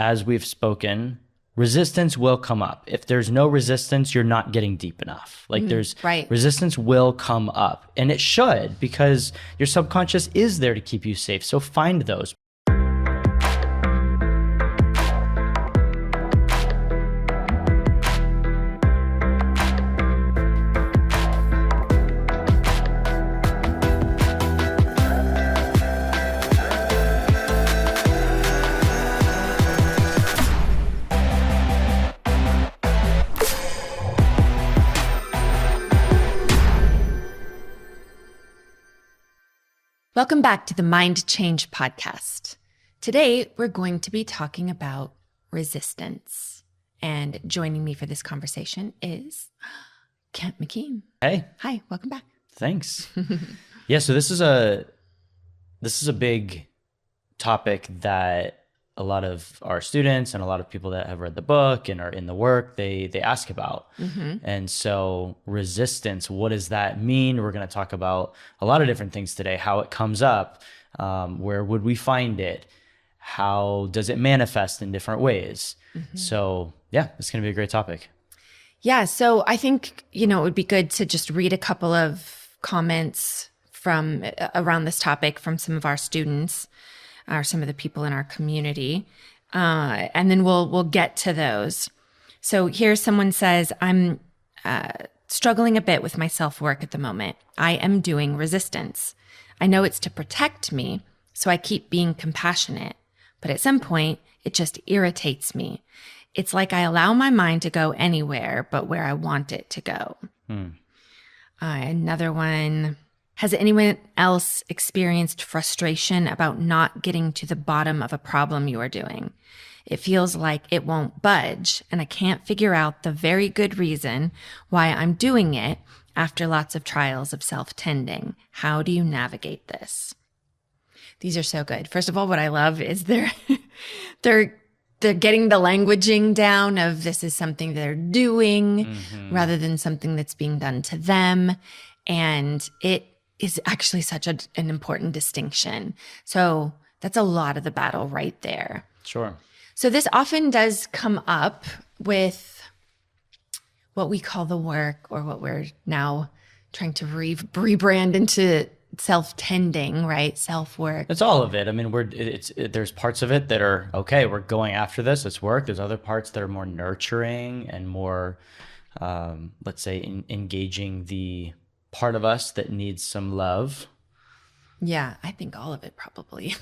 as we've spoken, resistance will come up. If there's no resistance, you're not getting deep enough. Like resistance will come up, and it should, because your subconscious is there to keep you safe. So find those. Welcome back to the Mind Change Podcast. Today, we're going to be talking about resistance. And joining me for this conversation is Kent McKean. Hey. Hi, welcome back. Thanks. Yeah, so this is a big topic that a lot of our students and a lot of people that have read the book and are in the work, they ask about. And so resistance, what does that mean? We're going to talk about a lot of different things today, how it comes up, where would we find it? How does it manifest in different ways? So yeah, it's going to be a great topic. Yeah, so I think, it would be good to just read a couple of comments from around this topic from some of our students or some of the people in our community. And then we'll get to those. So here someone says, I'm struggling a bit with my self-work at the moment. I am doing resistance. I know it's to protect me, so I keep being compassionate. But at some point, it just irritates me. It's like I allow my mind to go anywhere but where I want it to go. Another one. Has anyone else experienced frustration about not getting to the bottom of a problem you are doing? It feels like it won't budge, and I can't figure out the very good reason why I'm doing it after lots of trials of self-tending. How do you navigate this? These are so good. First of all, what I love is they're getting the languaging down of this is something they're doing rather than something that's being done to them. And it is actually such an important distinction. So that's a lot of the battle right there. Sure. So this often does come up with what we call the work, or what we're now trying to rebrand into self-tending, right? Self-work. It's all of it. I mean, there's parts of it that are, okay, we're going after this, it's work. There's other parts that are more nurturing and more, let's say, engaging the part of us that needs some love. Yeah, I think all of it probably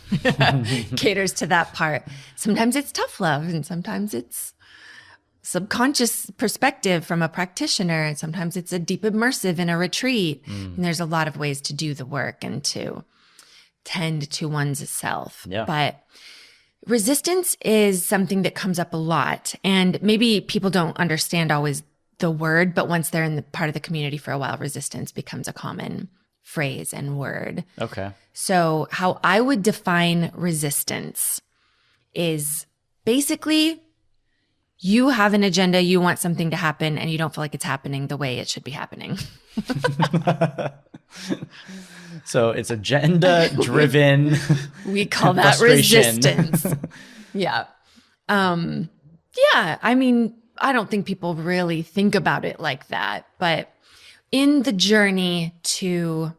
caters to that part. Sometimes it's tough love, and sometimes it's subconscious perspective from a practitioner, and sometimes it's a deep immersive in a retreat. And there's a lot of ways to do the work and to tend to one's self. Yeah. But resistance is something that comes up a lot, and maybe people don't understand always the word, but once they're in the part of the community for a while, resistance becomes a common phrase and word. Okay. So how I would define resistance is basically you have an agenda, you want something to happen, and you don't feel like it's happening the way it should be happening. So it's agenda-driven. We call that resistance. Yeah. Yeah, I mean, I don't think people really think about it like that, but in the journey to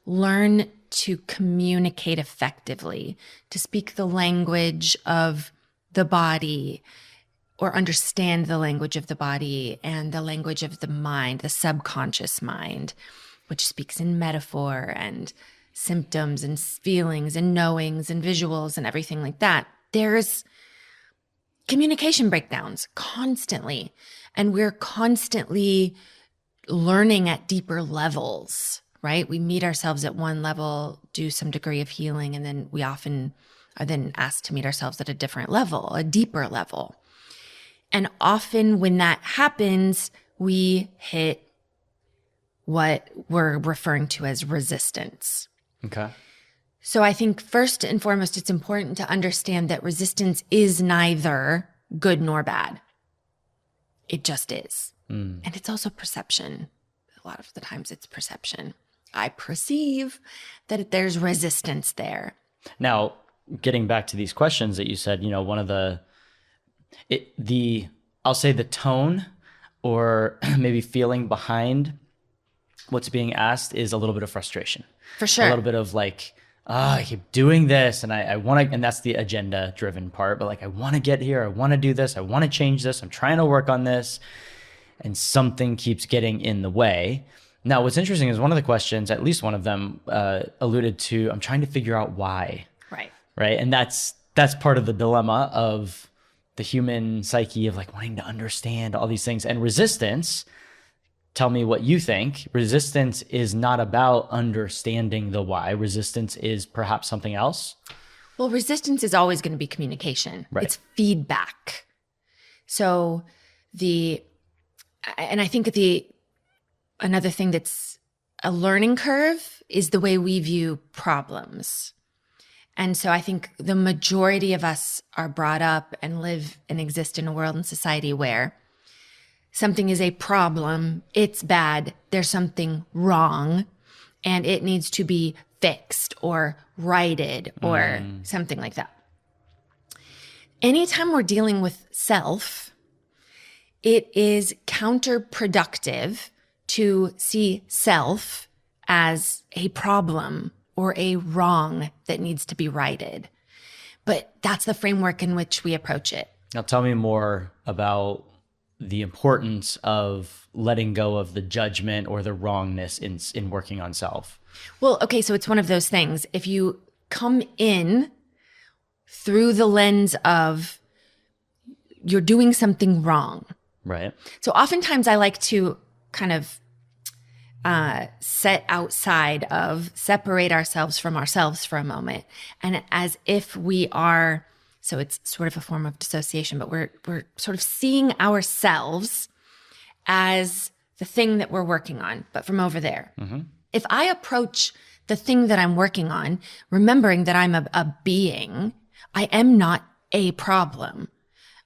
learn to communicate effectively, to speak the language of the body, or understand the language of the body and the language of the mind, the subconscious mind, which speaks in metaphor and symptoms and feelings and knowings and visuals and everything like that, there's communication breakdowns constantly. And we're constantly learning at deeper levels, right? We meet ourselves at one level, do some degree of healing, and then we often are then asked to meet ourselves at a different level, a deeper level. And often when that happens, we hit what we're referring to as resistance. Okay. So I think first and foremost, it's important to understand that resistance is neither good nor bad. It just is. And it's also perception. A lot of the times it's perception. I perceive that there's resistance there. Now, getting back to these questions that you said, one of the I'll say the tone or maybe feeling behind what's being asked is a little bit of frustration. For sure. A little bit of like, I keep doing this and I want to, and that's the agenda driven part, but like, I want to get here. I want to do this. I want to change this. I'm trying to work on this, and something keeps getting in the way. Now, what's interesting is one of the questions, at least one of them, alluded to, I'm trying to figure out why. Right. And that's part of the dilemma of the human psyche of like wanting to understand all these things. And resistance, tell me what you think. Resistance is not about understanding the why. Resistance is perhaps something else. Well, resistance is always going to be communication. Right. It's feedback. So and I think another thing that's a learning curve is the way we view problems. And so I think the majority of us are brought up and live and exist in a world and society where something is a problem, it's bad, there's something wrong, and it needs to be fixed or righted or something like that. Anytime we're dealing with self, it is counterproductive to see self as a problem or a wrong that needs to be righted. But that's the framework in which we approach it. Now tell me more about the importance of letting go of the judgment or the wrongness in working on self. Well, okay, so it's one of those things. If you come in through the lens of you're doing something wrong. Right. So oftentimes I like to kind of set outside of, separate ourselves from ourselves for a moment. And as if we are, so it's sort of a form of dissociation, but we're sort of seeing ourselves as the thing that we're working on, but from over there. Mm-hmm. If I approach the thing that I'm working on, remembering that I'm a being, I am not a problem.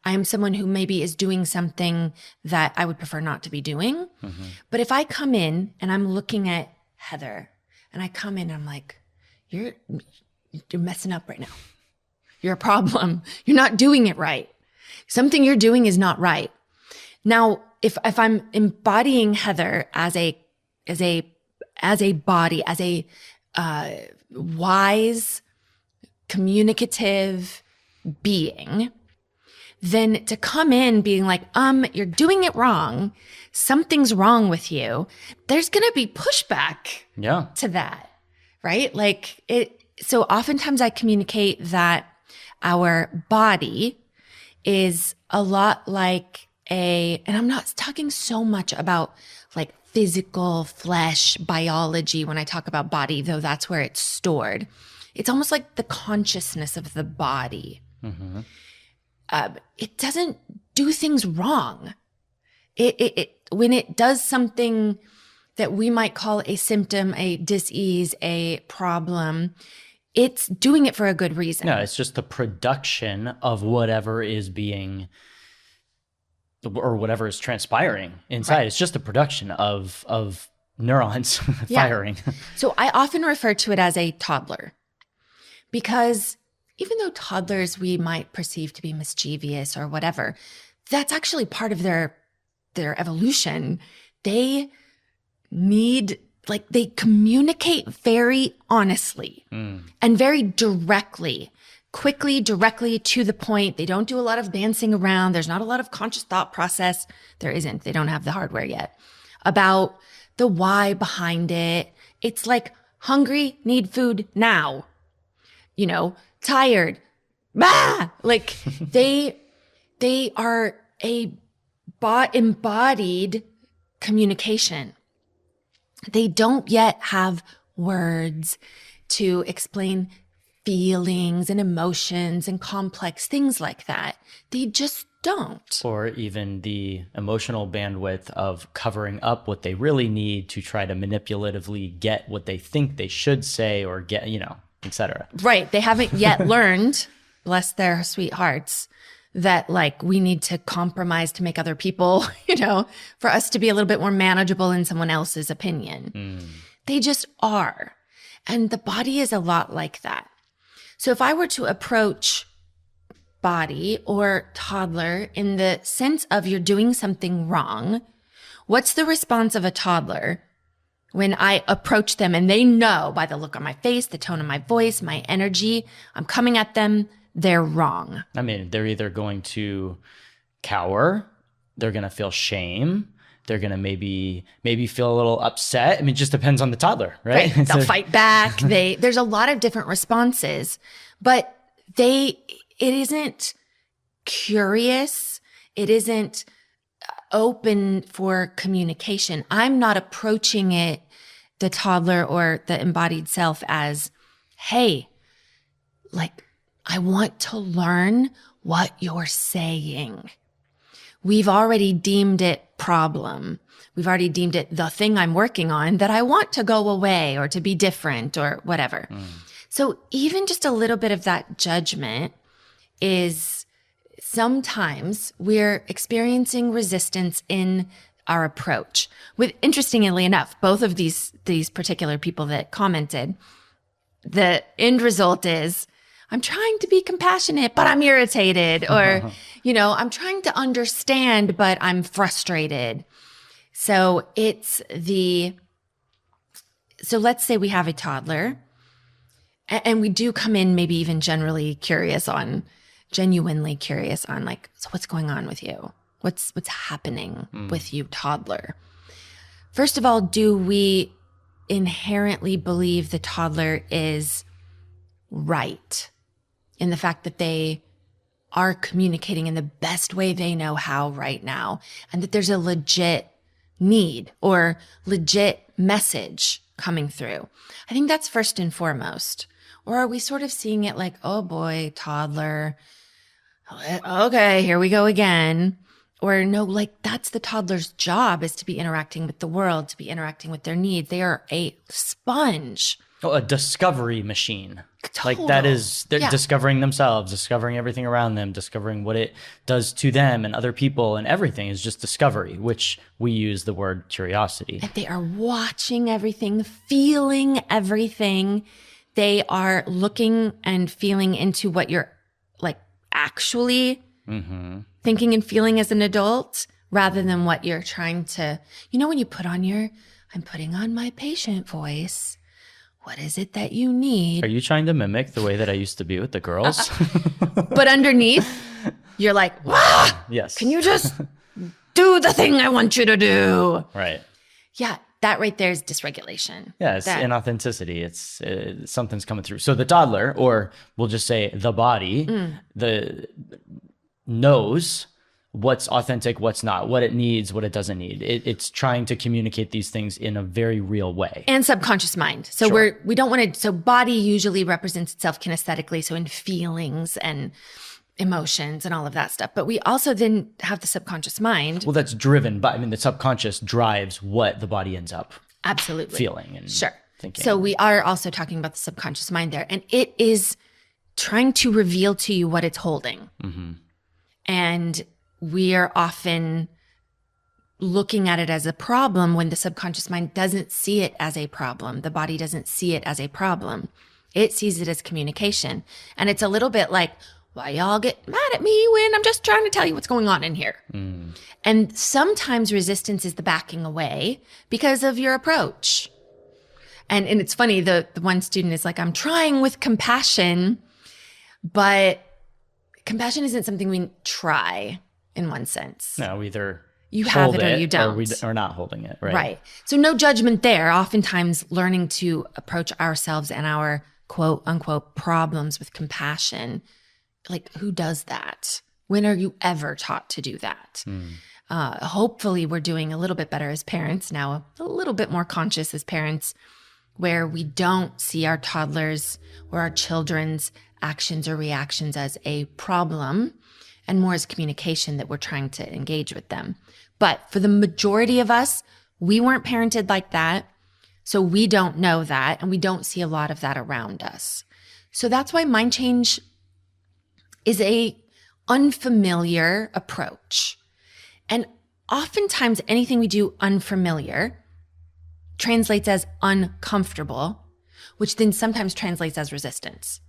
I am someone who maybe is doing something that I would prefer not to be doing. Mm-hmm. But if I come in and I'm looking at Heather and I come in and I'm like, you're messing up right now. You're a problem. You're not doing it right. Something you're doing is not right. Now, if I'm embodying Heather as a body, as a wise, communicative being, then to come in being like, you're doing it wrong, something's wrong with you, there's going to be pushback to that, right? Like so oftentimes I communicate that our body is a lot like and I'm not talking so much about like physical flesh biology when I talk about body, though that's where it's stored. It's almost like the consciousness of the body. Mm-hmm. It doesn't do things wrong. When it does something that we might call a symptom, a dis-ease, a problem, it's doing it for a good reason. No, it's just the production of whatever is being, or whatever is transpiring inside. Right. It's just the production of neurons firing. So I often refer to it as a toddler, because even though toddlers we might perceive to be mischievous or whatever, that's actually part of their evolution. They need, like, they communicate very honestly and very directly, quickly, directly to the point. They don't do a lot of dancing around. There's not a lot of conscious thought process. There isn't. They don't have the hardware yet about the why behind it. It's like hungry, need food now, tired, like they are a embodied communication. They don't yet have words to explain feelings and emotions and complex things like that. They just don't. Or even the emotional bandwidth of covering up what they really need to try to manipulatively get what they think they should say or get, etc. Right. They haven't yet learned, bless their sweet hearts, that like we need to compromise to make other people, for us to be a little bit more manageable in someone else's opinion. They just are. And the body is a lot like that. So if I were to approach body or toddler in the sense of you're doing something wrong. What's the response of a toddler when I approach them and they know by the look on my face, the tone of my voice, my energy, I'm coming at them, they're wrong? I mean, they're either going to cower, they're going to feel shame, they're going to maybe feel a little upset. I mean, it just depends on the toddler, right? They'll fight back. There's a lot of different responses, but it isn't curious. It isn't open for communication. I'm not approaching it, the toddler or the embodied self, as, hey, like, I want to learn what you're saying. We've already deemed it problem. We've already deemed it the thing I'm working on that I want to go away or to be different or whatever. So even just a little bit of that judgment is sometimes we're experiencing resistance in our approach. With, interestingly enough, both of these particular people that commented, the end result is, I'm trying to be compassionate, but I'm irritated. Or, I'm trying to understand, but I'm frustrated. So so let's say we have a toddler and we do come in maybe even genuinely curious on like, so what's going on with you? What's happening with you, toddler? First of all, do we inherently believe the toddler is right in the fact that they are communicating in the best way they know how right now, and that there's a legit need or legit message coming through? I think that's first and foremost. Or are we sort of seeing it like, oh boy, toddler, okay, here we go again? Or no, like, that's the toddler's job, is to be interacting with the world, to be interacting with their needs. They are a sponge. Oh, a discovery machine. Total. Like, they're discovering themselves, discovering everything around them, discovering what it does to them and other people, and everything is just discovery, which we use the word curiosity. And they are watching everything, feeling everything. They are looking and feeling into what you're like actually thinking and feeling as an adult, rather than what you're trying to, when you put on I'm putting on my patient voice. What is it that you need? Are you trying to mimic the way that I used to be with the girls? But underneath, you're like, wow, yes. Can you just do the thing I want you to do? Right. Yeah, that right there is dysregulation. Yeah, it's inauthenticity. It's something's coming through. So the toddler, or we'll just say the body, knows what's authentic, what's not, what it needs, what it doesn't need. It's trying to communicate these things in a very real way. And subconscious mind. So we don't want to, so body usually represents itself kinesthetically, so in feelings and emotions and all of that stuff. But we also then have the subconscious mind. Well, that's driven by, the subconscious drives what the body ends up absolutely feeling and thinking. So we are also talking about the subconscious mind there. And it is trying to reveal to you what it's holding. And we are often looking at it as a problem when the subconscious mind doesn't see it as a problem. The body doesn't see it as a problem. It sees it as communication. And it's a little bit like, why y'all get mad at me when I'm just trying to tell you what's going on in here? And sometimes resistance is the backing away because of your approach. And it's funny, the one student is like, I'm trying with compassion, but compassion isn't something we try. In one sense. No, either you have it or you don't. Or not holding it, right? Right. So no judgment there. Oftentimes learning to approach ourselves and our quote unquote problems with compassion. Like, who does that? When are you ever taught to do that? Hopefully we're doing a little bit better as parents now, a little bit more conscious as parents, where we don't see our toddlers or our children's actions or reactions as a problem, and more as communication that we're trying to engage with them. But for the majority of us, we weren't parented like that. So we don't know that, and we don't see a lot of that around us. So that's why mind change is a unfamiliar approach. And oftentimes anything we do unfamiliar translates as uncomfortable, which then sometimes translates as resistance.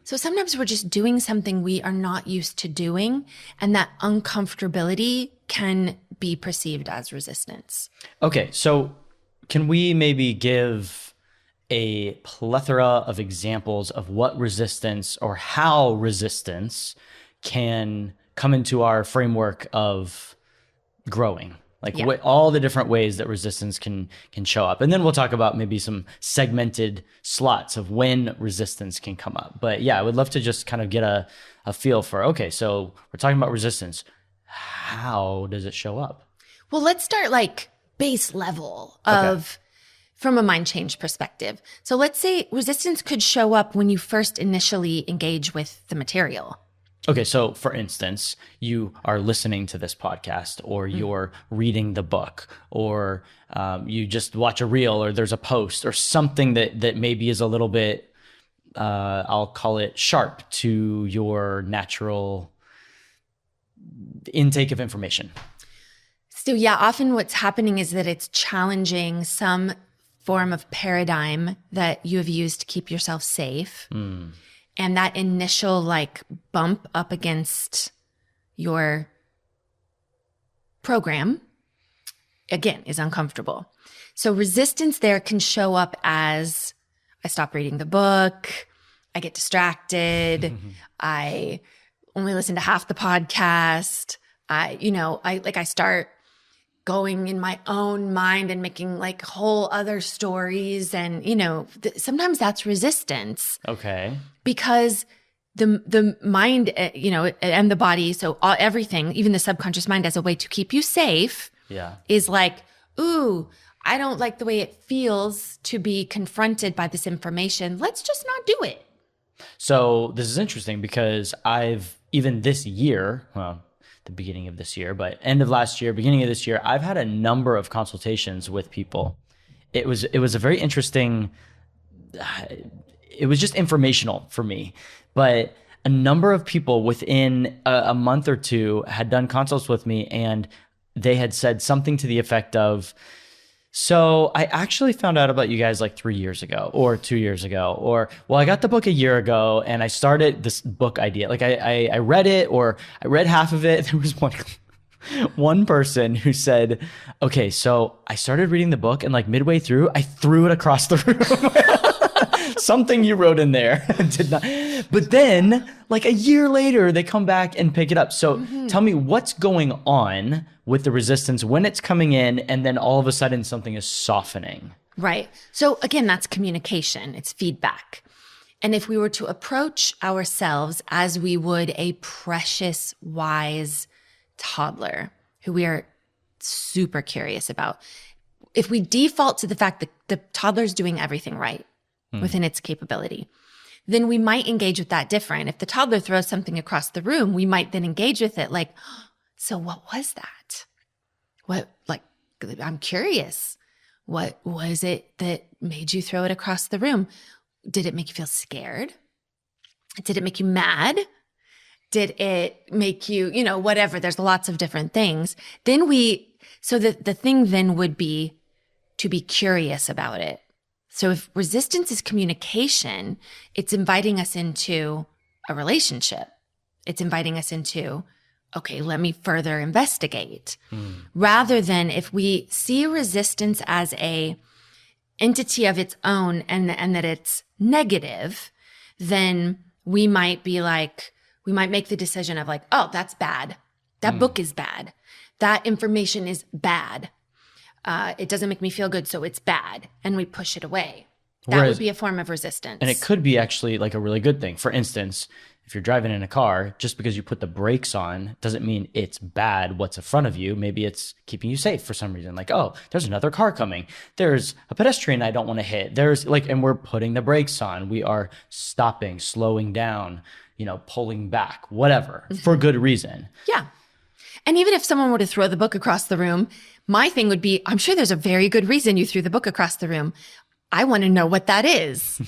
So sometimes we're just doing something we are not used to doing, and that uncomfortability can be perceived as resistance. Okay, so can we maybe give a plethora of examples of what resistance or how resistance can come into our framework of growing? Like what, all the different ways that resistance can show up. And then we'll talk about maybe some segmented slots of when resistance can come up. But yeah, I would love to just kind of get a feel for, okay, so we're talking about resistance. How does it show up? Well, let's start like base level of from a mind change perspective. So let's say resistance could show up when you first initially engage with the material. Okay, so for instance, you are listening to this podcast, or you're reading the book, or you just watch a reel, or there's a post, or something that maybe is a little bit, I'll call it sharp to your natural intake of information. So yeah, often what's happening is that it's challenging some form of paradigm that you have used to keep yourself safe. And that initial like bump up against your program, again, is uncomfortable. So resistance there can show up as I stop reading the book, I get distracted, I only listen to half the podcast, I start going in my own mind and making like whole other stories. And, sometimes that's resistance. Okay. Because the mind, and the body, so everything, even the subconscious mind as a way to keep you safe is like, ooh, I don't like the way it feels to be confronted by this information. Let's just not do it. So this is interesting because even this year, well, the beginning of this year, but end of last year, beginning of this year, I've had a number of consultations with people. It was a very interesting, it was just informational for me, but a number of people within a month or two had done consults with me, and they had said something to the effect of, so I actually found out about you guys like 3 years ago or 2 years ago, or, well, I got the book a year ago and I started this book idea. Like I read it, or I read half of it. There was one person who said, okay, so I started reading the book and like midway through, I threw it across the room. Something you wrote in there did not. But then like a year later, they come back and pick it up. So tell me what's going on with the resistance when it's coming in, and then all of a sudden something is softening. Right. So again, that's communication. It's feedback. And if we were to approach ourselves as we would a precious, wise toddler who we are super curious about, if we default to the fact that the toddler's doing everything right within its capability, then we might engage with that different. If the toddler throws something across the room, we might then engage with it like, so what was that? I'm curious. What was it that made you throw it across the room? Did it make you feel scared? Did it make you mad? Did it make you, whatever? There's lots of different things. So the thing then would be to be curious about it. So if resistance is communication, it's inviting us into a relationship. It's inviting us into, okay, let me further investigate. Rather than if we see resistance as a entity of its own and that it's negative, then we might make the decision of like, oh, that's bad. That book is bad. That information is bad. It doesn't make me feel good, so it's bad. And we push it away. That would be a form of resistance. And it could be actually like a really good thing. For instance, if you're driving in a car, just because you put the brakes on doesn't mean it's bad what's in front of you. Maybe it's keeping you safe for some reason. Like, oh, there's another car coming. There's a pedestrian I don't want to hit. And we're putting the brakes on. We are stopping, slowing down, pulling back, whatever, for good reason. Yeah. And even if someone were to throw the book across the room, my thing would be, I'm sure there's a very good reason you threw the book across the room. I want to know what that is.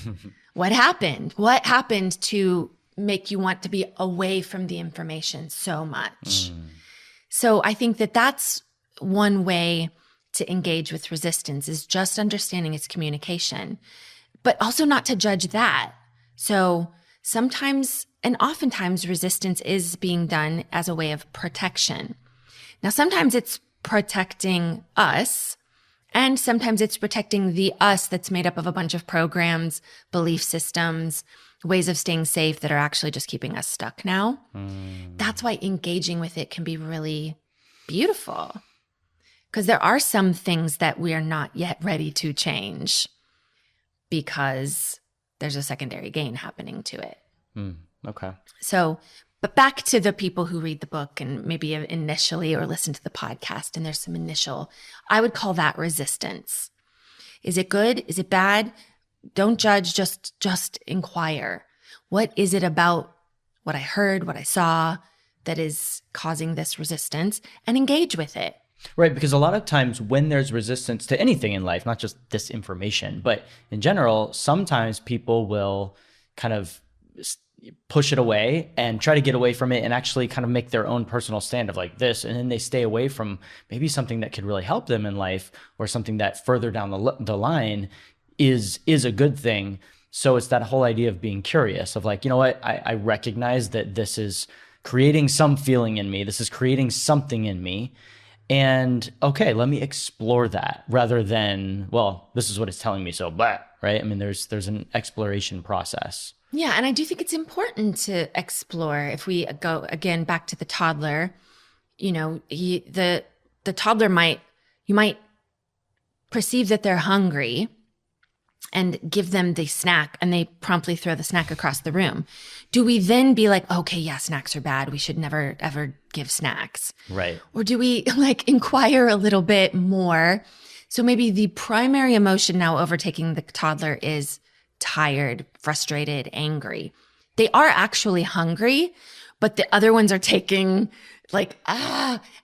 What happened? What happened to make you want to be away from the information so much? So I think that that's one way to engage with resistance, is just understanding its communication, but also not to judge that. So sometimes and oftentimes resistance is being done as a way of protection. Now, sometimes it's protecting us, and sometimes it's protecting the us that's made up of a bunch of programs, belief systems, ways of staying safe that are actually just keeping us stuck now. That's why engaging with it can be really beautiful, because there are some things that we are not yet ready to change because there's a secondary gain happening to it. Okay. So, but back to the people who read the book and maybe initially or listen to the podcast, and there's some initial, I would call that resistance. Is it good? Is it bad? Don't judge, just inquire. What is it about what I heard, what I saw that is causing this resistance, and engage with it? Right, because a lot of times when there's resistance to anything in life, not just this information, but in general, sometimes people will kind of push it away and try to get away from it and actually kind of make their own personal stand of like this. And then they stay away from maybe something that could really help them in life, or something that further down the line is a good thing. So it's that whole idea of being curious of like, you know what, I recognize that this is creating some feeling in me. This is creating something in me. And okay, let me explore that rather than, well, this is what it's telling me. So, blah, right? I mean, there's an exploration process. Yeah. And I do think it's important to explore. If we go again back to the toddler, you know, the toddler you might perceive that they're hungry and give them the snack, and they promptly throw the snack across the room. Do we then be like, okay, yeah, snacks are bad, we should never, ever give snacks? Right. Or do we like inquire a little bit more? So maybe the primary emotion now overtaking the toddler is tired, frustrated, angry. They are actually hungry, but the other ones are taking like,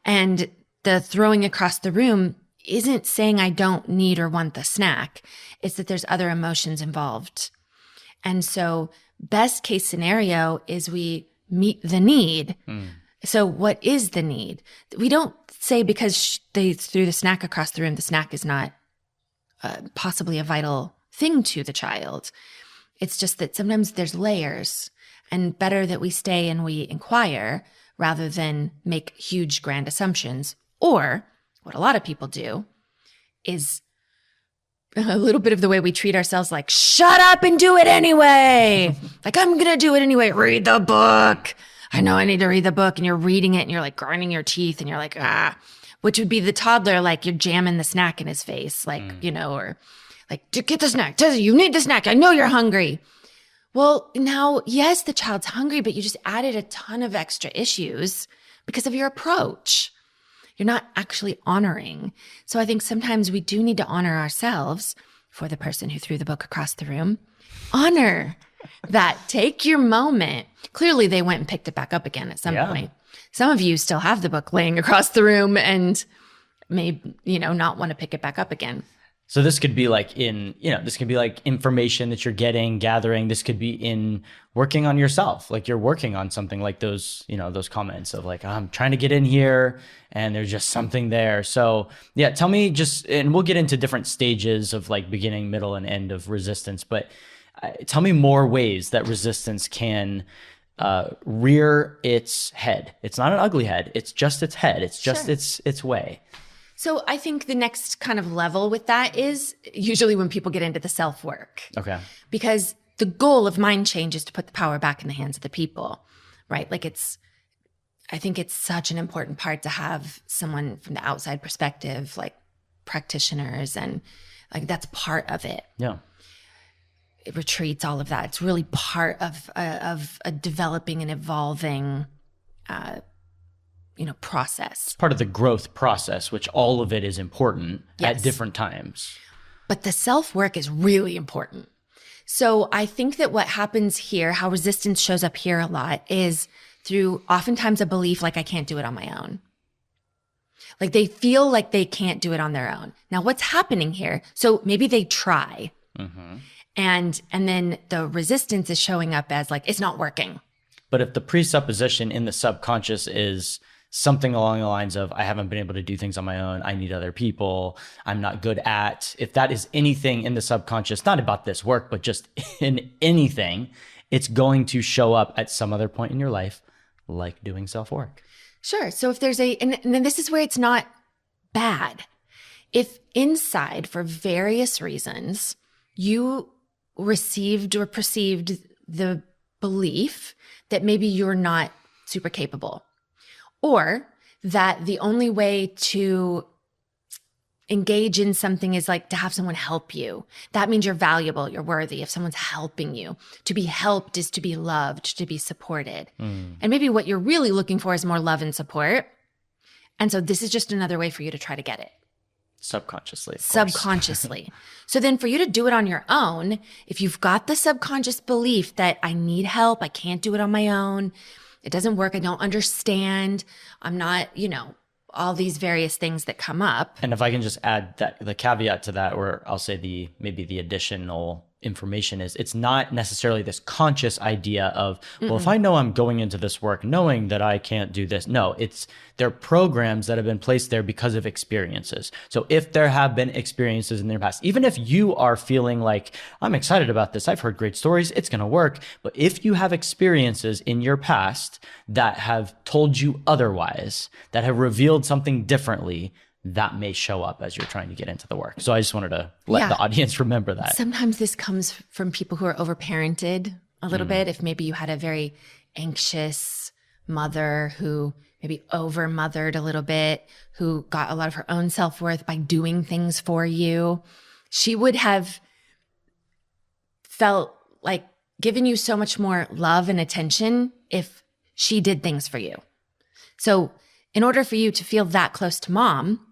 and the throwing across the room isn't saying I don't need or want the snack. It's that there's other emotions involved. And so best case scenario is we meet the need. So what is the need? We don't say because they threw the snack across the room, the snack is not possibly a vital thing to the child. It's just that sometimes there's layers, and better that we stay and we inquire rather than make huge grand assumptions. Or what a lot of people do is a little bit of the way we treat ourselves, like, shut up and do it anyway. Like, I'm going to do it anyway. Read the book. I know I need to read the book. And you're reading it and you're like grinding your teeth and you're like, which would be the toddler, like you're jamming the snack in his face, like, you know, or like, get the snack. You need the snack. I know you're hungry. Well, now, yes, the child's hungry, but you just added a ton of extra issues because of your approach. You're not actually honoring. So I think sometimes we do need to honor ourselves. For the person who threw the book across the room, honor that. Take your moment. Clearly they went and picked it back up again at some point. Some of you still have the book laying across the room and may, not want to pick it back up again. So this could be like this could be like information that you're gathering. This could be in working on yourself. Like you're working on something like those, those comments of like, I'm trying to get in here and there's just something there. So yeah, tell me and we'll get into different stages of like beginning, middle, and end of resistance, but tell me more ways that resistance can rear its head. It's not an ugly head. It's just its head. It's just its way. So I think the next kind of level with that is usually when people get into the self-work. Okay. Because the goal of mind change is to put the power back in the hands of the people, right? Like I think it's such an important part to have someone from the outside perspective, like practitioners, and like that's part of it. Yeah. It retreats, all of that. It's really part of a developing and evolving process. It's part of the growth process, which all of it is important at different times. But the self-work is really important. So I think that what happens here, how resistance shows up here a lot, is through oftentimes a belief like I can't do it on my own. Like they feel like they can't do it on their own. Now what's happening here? So maybe they try. Mm-hmm. And then the resistance is showing up as like, it's not working. But if the presupposition in the subconscious is something along the lines of, I haven't been able to do things on my own, I need other people, I'm not good at, if that is anything in the subconscious, not about this work, but just in anything, it's going to show up at some other point in your life, like doing self-work. Sure. So if there's and then this is where it's not bad. If inside, for various reasons, you received or perceived the belief that maybe you're not super capable, or that the only way to engage in something is like to have someone help you. That means you're valuable, you're worthy if someone's helping you. To be helped is to be loved, to be supported. And maybe what you're really looking for is more love and support. And so this is just another way for you to try to get it. Subconsciously. Subconsciously. So then for you to do it on your own, if you've got the subconscious belief that I need help, I can't do it on my own, it doesn't work, I don't understand, I'm not, all these various things that come up. And if I can just add that the caveat to that, or I'll say maybe the additional information is, it's not necessarily this conscious idea of, well, if I know I'm going into this work knowing that I can't do this. No, they're programs that have been placed there because of experiences. So if there have been experiences in their past, even if you are feeling like, I'm excited about this, I've heard great stories, it's going to work. But if you have experiences in your past that have told you otherwise, that have revealed something differently, that may show up as you're trying to get into the work. So I just wanted to let the audience remember that. Sometimes this comes from people who are overparented a little bit. If maybe you had a very anxious mother who maybe over-mothered a little bit, who got a lot of her own self-worth by doing things for you, she would have felt like giving you so much more love and attention if she did things for you. So in order for you to feel that close to mom,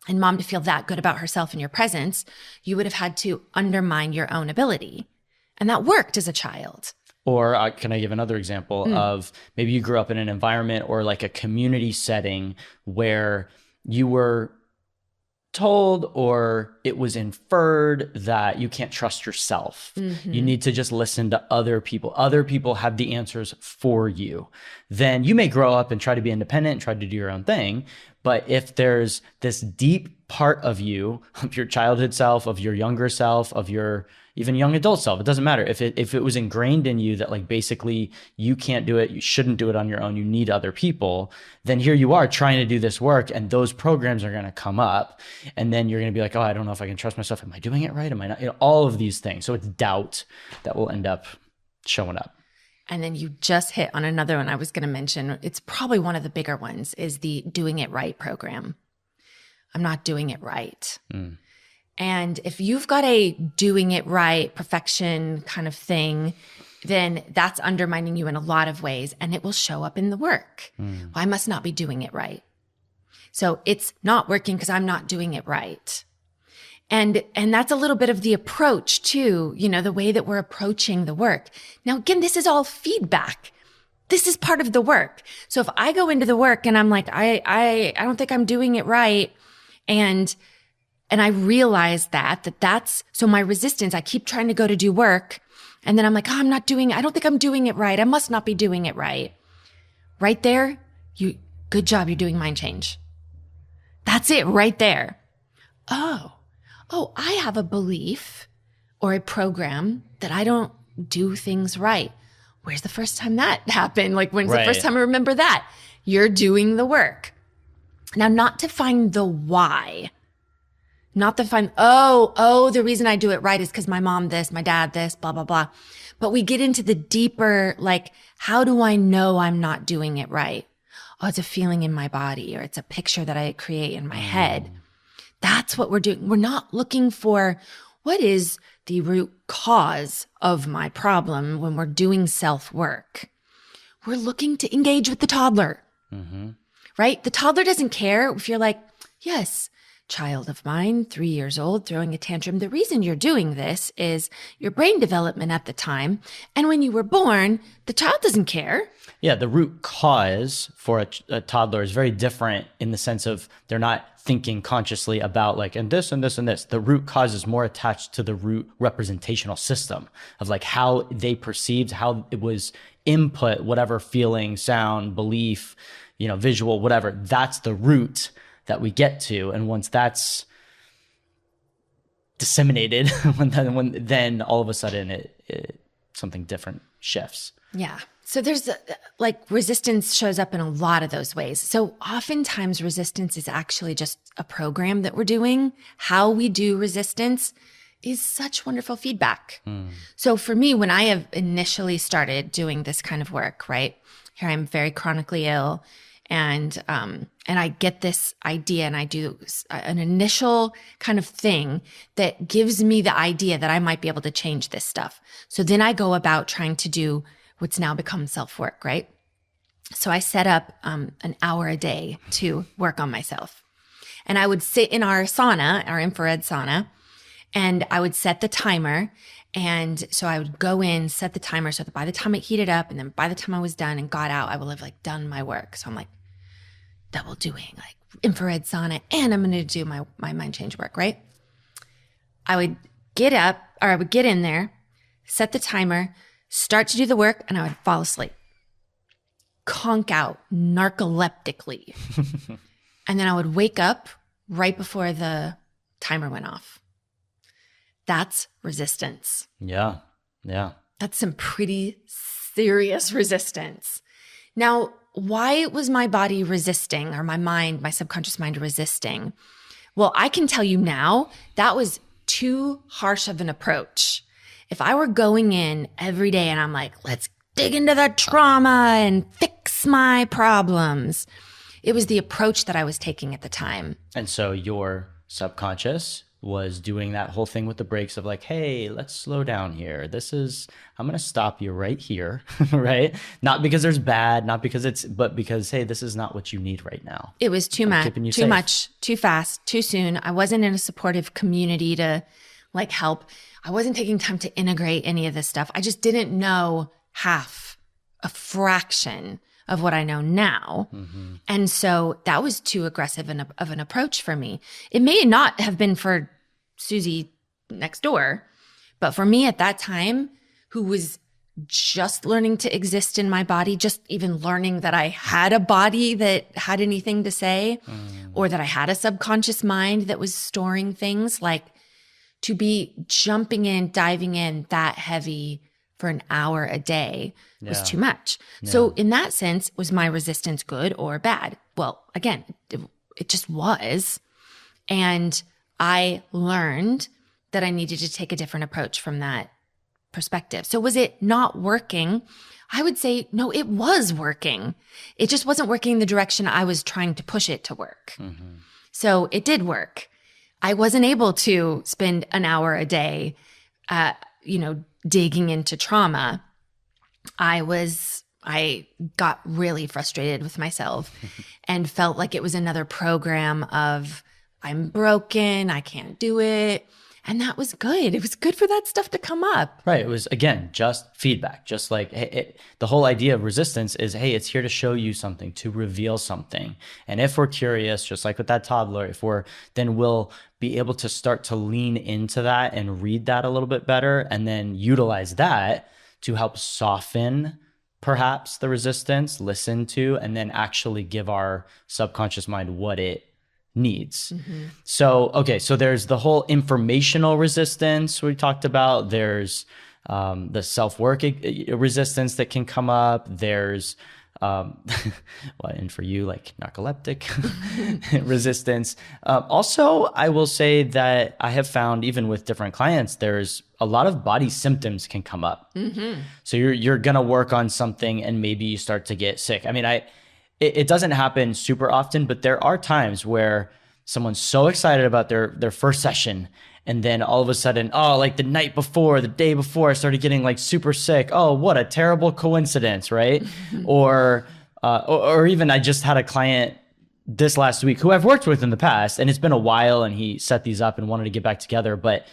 and mom to feel that good about herself in your presence, you would have had to undermine your own ability. And that worked as a child. Or can I give another example of maybe you grew up in an environment or like a community setting where you were told or it was inferred that you can't trust yourself. You need to just listen to other people. Other people have the answers for you. Then you may grow up and try to be independent and try to do your own thing. But if there's this deep part of you, of your childhood self, of your younger self, of your even young adult self, it doesn't matter. If it was ingrained in you that like basically you can't do it, you shouldn't do it on your own, you need other people, then here you are trying to do this work and those programs are going to come up. And then you're going to be like, oh, I don't know if I can trust myself. Am I doing it right? Am I not? All of these things. So it's doubt that will end up showing up. And then you just hit on another one I was going to mention. It's probably one of the bigger ones is the Doing It Right program. I'm not doing it right. And if you've got a doing it right, perfection kind of thing, then that's undermining you in a lot of ways and it will show up in the work. Well, I must not be doing it right. So it's not working because I'm not doing it right. And that's a little bit of the approach too, the way that we're approaching the work. Now, again, this is all feedback. This is part of the work. So if I go into the work and I'm like, I don't think I'm doing it right. And I realize that's, so my resistance, I keep trying to go to do work. And then I'm like, I don't think I'm doing it right. I must not be doing it right. Right there, good job. You're doing mind change. That's it right there. Oh, I have a belief or a program that I don't do things right. Where's the first time that happened? Like, when's the first time I remember that? You're doing the work. Now, not to find the why, not to find, the reason I do it right is because my mom this, my dad this, blah, blah, blah. But we get into the deeper, like, how do I know I'm not doing it right? Oh, it's a feeling in my body, or it's a picture that I create in my head. That's what we're doing. We're not looking for what is the root cause of my problem when we're doing self-work. We're looking to engage with the toddler, right? The toddler doesn't care if you're like, yes, child of mine, 3 years old, throwing a tantrum. The reason you're doing this is your brain development at the time. And when you were born, the child doesn't care. Yeah, the root cause for a toddler is very different in the sense of they're not thinking consciously about like, and this and this and this. The root cause is more attached to the root representational system of like how they perceived, how it was input, whatever feeling, sound, belief, visual, whatever. That's the root that we get to. And once that's disseminated, then all of a sudden something different shifts. Yeah. So there's like resistance shows up in a lot of those ways. So oftentimes resistance is actually just a program that we're doing. How we do resistance is such wonderful feedback. So for me, when I have initially started doing this kind of work, right here, I'm very chronically ill, and I get this idea, and I do an initial kind of thing that gives me the idea that I might be able to change this stuff. So then I go about trying to do what's now become self-work, right? So I set up an hour a day to work on myself. And I would sit in our sauna, our infrared sauna, and I would set the timer. And so I would go in, set the timer so that by the time it heated up and then by the time I was done and got out, I will have like done my work. So I'm like double doing like infrared sauna, and I'm going to do my mind change work, right? I would get up, or I would get in there, set the timer, start to do the work, and I would fall asleep, conk out narcoleptically. And then I would wake up right before the timer went off. That's resistance. Yeah. Yeah. That's some pretty serious resistance. Now, why was my body resisting, or my mind, my subconscious mind resisting? Well, I can tell you now that was too harsh of an approach. If I were going in every day and I'm like, let's dig into the trauma and fix my problems, it was the approach that I was taking at the time. And so your subconscious was doing that whole thing with the brakes of like, hey, let's slow down here. I'm going to stop you right here, right? Not because there's bad, not because but because, hey, this is not what you need right now. It was too much, too fast, too soon. I wasn't in a supportive community to like help. I wasn't taking time to integrate any of this stuff. I just didn't know a fraction of what I know now. Mm-hmm. And so that was too aggressive of an approach for me. It may not have been for Susie next door, but for me at that time, who was just learning to exist in my body, just even learning that I had a body that had anything to say, or that I had a subconscious mind that was storing things, like to be jumping in, diving in that heavy for an hour a day was too much. Yeah. So in that sense, was my resistance good or bad? Well, again, it just was. And I learned that I needed to take a different approach from that perspective. So was it not working? I would say, no, it was working. It just wasn't working in the direction I was trying to push it to work. Mm-hmm. So it did work. I wasn't able to spend an hour a day, digging into trauma. I got really frustrated with myself and felt like it was another program of I'm broken, I can't do it. And that was good. It was good for that stuff to come up. Right. It was, again, just feedback. Just like the whole idea of resistance is, hey, it's here to show you something, to reveal something. And if we're curious, just like with that toddler, then we'll be able to start to lean into that and read that a little bit better, and then utilize that to help soften perhaps the resistance, listen to, and then actually give our subconscious mind what it needs. Mm-hmm. So there's the whole informational resistance we talked about. There's the self-work resistance that can come up. There's and for you, like narcoleptic resistance. Also, I will say that I have found, even with different clients, there's a lot of body symptoms can come up. Mm-hmm. So you're gonna work on something and maybe you start to get sick. I mean, it doesn't happen super often, but there are times where someone's so excited about their first session, and then all of a sudden, like the night before, the day before, I started getting like super sick. Oh, what a terrible coincidence, right? or even I just had a client this last week who I've worked with in the past, and it's been a while, and he set these up and wanted to get back together, but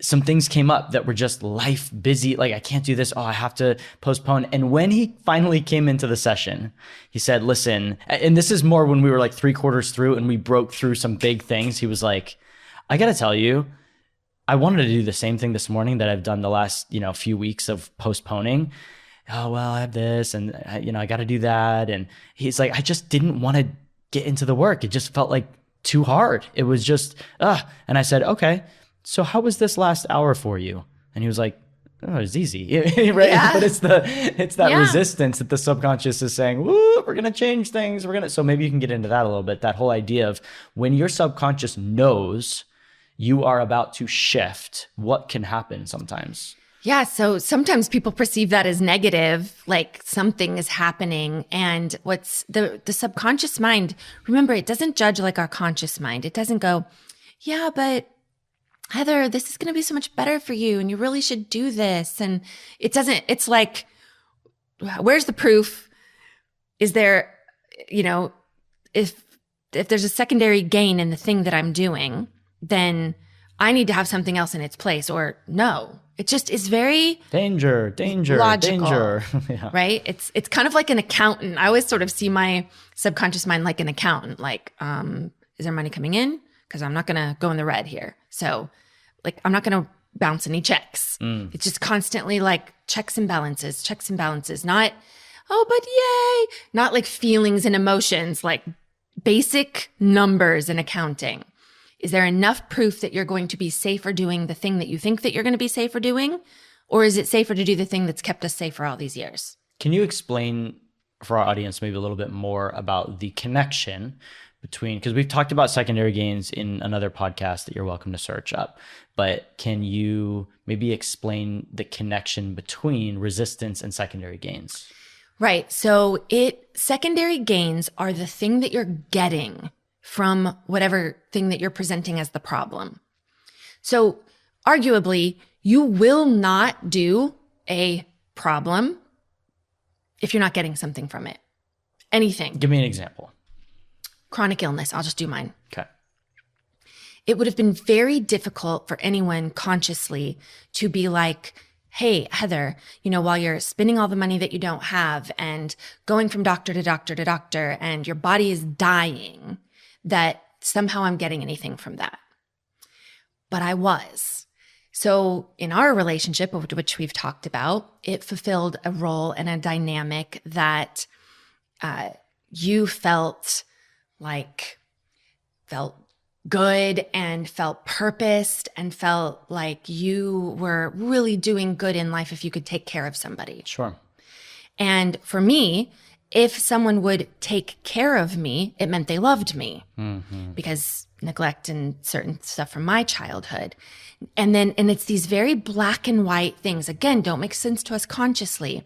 some things came up that were just life busy. Like, I can't do this. I have to postpone. And when he finally came into the session, he said, listen, and this is more when we were like 3/4 through and we broke through some big things. He was like, I got to tell you, I wanted to do the same thing this morning that I've done the last, few weeks of postponing. Oh, well, I have this and I got to do that. And he's like, I just didn't want to get into the work. It just felt like too hard. It was just, and I said, okay, so how was this last hour for you? And he was like, oh, it's easy, right? Yeah. But it's that resistance that the subconscious is saying, woo, we're going to change things. So maybe you can get into that a little bit. That whole idea of when your subconscious knows you are about to shift, what can happen sometimes? Yeah. So sometimes people perceive that as negative, like something is happening. And what's the subconscious mind, remember, it doesn't judge like our conscious mind. It doesn't go, yeah, but Heather, this is going to be so much better for you and you really should do this. And it doesn't, it's like, where's the proof? Is there, if there's a secondary gain in the thing that I'm doing, then I need to have something else in its place, or no. It just is very danger, logical, danger. Yeah. Right? It's kind of like an accountant. I always sort of see my subconscious mind like an accountant. Like, is there money coming in? Because I'm not going to go in the red here. So, like, I'm not going to bounce any checks. It's just constantly like checks and balances, not, oh, but yay, not like feelings and emotions, like basic numbers in accounting. Is there enough proof that you're going to be safer doing the thing that you think that you're going to be safer doing? Or is it safer to do the thing that's kept us safe for all these years? Can you explain for our audience maybe a little bit more about the connection between, because we've talked about secondary gains in another podcast that you're welcome to search up, but can you maybe explain the connection between resistance and secondary gains? Right. So secondary gains are the thing that you're getting from whatever thing that you're presenting as the problem. So arguably, you will not do a problem if you're not getting something from it. Anything. Give me an example. Chronic illness. I'll just do mine. Okay. It would have been very difficult for anyone consciously to be like, hey, Heather, while you're spending all the money that you don't have and going from doctor to doctor to doctor and your body is dying, that somehow I'm getting anything from that. But I was. So in our relationship, which we've talked about, it fulfilled a role and a dynamic that you felt good and felt purposed and felt like you were really doing good in life if you could take care of somebody. Sure. And for me, if someone would take care of me, it meant they loved me because neglect and certain stuff from my childhood. And it's these very black and white things. Again, don't make sense to us consciously.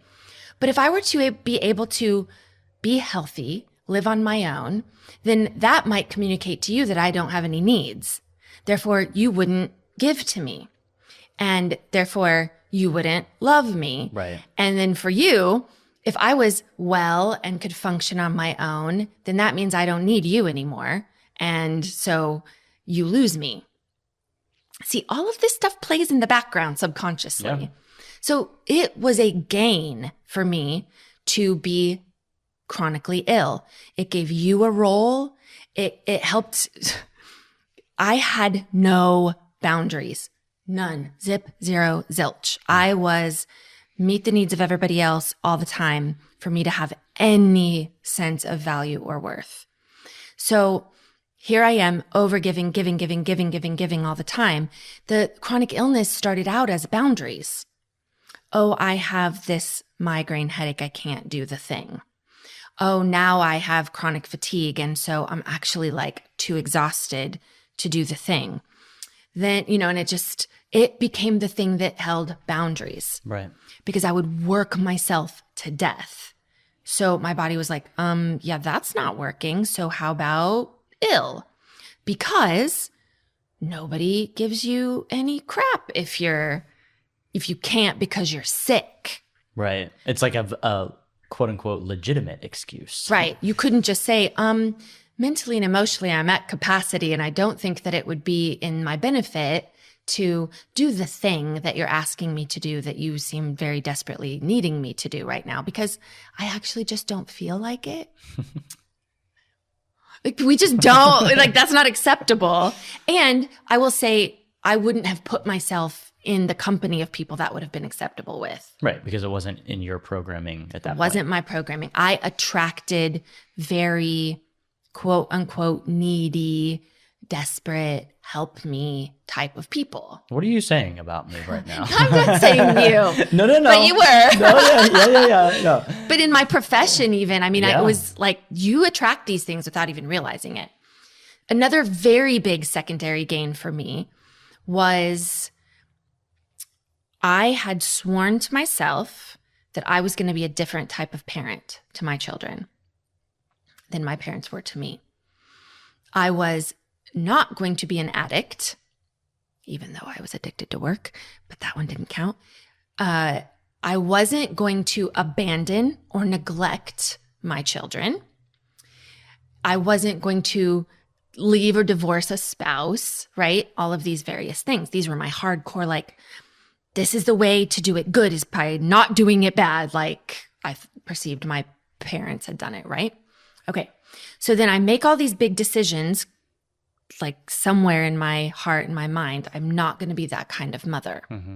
But if I were to be able to be healthy, live on my own, then that might communicate to you that I don't have any needs. Therefore, you wouldn't give to me. And therefore, you wouldn't love me. Right. And then for you, if I was well and could function on my own, then that means I don't need you anymore. And so you lose me. See, all of this stuff plays in the background subconsciously. Yeah. So it was a gain for me to be chronically ill. It gave you a role. It helped. I had no boundaries. None. Zip, zero, zilch. I was meet the needs of everybody else all the time for me to have any sense of value or worth. So here I am overgiving, giving all the time. The chronic illness started out as boundaries. Oh, I have this migraine headache. I can't do the thing. Oh, now I have chronic fatigue. And so I'm actually like too exhausted to do the thing. Then, and it became the thing that held boundaries. Right. Because I would work myself to death. So my body was like, yeah, that's not working. So how about ill? Because nobody gives you any crap if you can't because you're sick. Right. It's like a quote unquote legitimate excuse. Right. You couldn't just say, mentally and emotionally, I'm at capacity and I don't think that it would be in my benefit to do the thing that you're asking me to do that you seem very desperately needing me to do right now because I actually just don't feel like it. Like, we just don't, like, that's not acceptable. And I will say, I wouldn't have put myself in the company of people that would have been acceptable with. Right, because it wasn't in your programming at that point. It wasn't my programming. I attracted very quote unquote needy, desperate, help me type of people. What are you saying about me right now? I'm not saying you. No. But you were. No, yeah. But in my profession even, I mean, Yeah. I was like, you attract these things without even realizing it. Another very big secondary gain for me was I had sworn to myself that I was going to be a different type of parent to my children than my parents were to me. I was not going to be an addict, even though I was addicted to work, but that one didn't count. I wasn't going to abandon or neglect my children. I wasn't going to leave or divorce a spouse, right? All of these various things. These were my hardcore, like, this is the way to do it good is by not doing it bad, like I perceived my parents had done it, right? Okay. So then I make all these big decisions, like somewhere in my heart and my mind, I'm not going to be that kind of mother. Mm-hmm.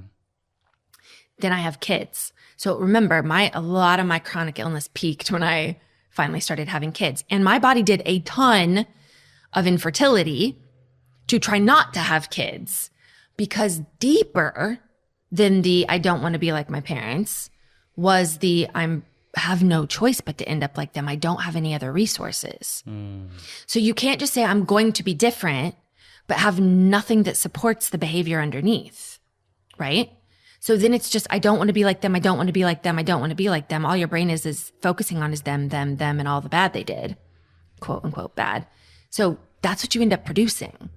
Then I have kids. So remember, a lot of my chronic illness peaked when I finally started having kids. And my body did a ton of infertility to try not to have kids, because deeper than the I don't want to be like my parents was the I have no choice but to end up like them. I don't have any other resources. So you can't just say I'm going to be different, but have nothing that supports the behavior underneath, right? So then it's just, I don't want to be like them. I don't want to be like them. I don't want to be like them. All your brain is focusing on is them, and all the bad they did, quote unquote bad. So that's what you end up producing.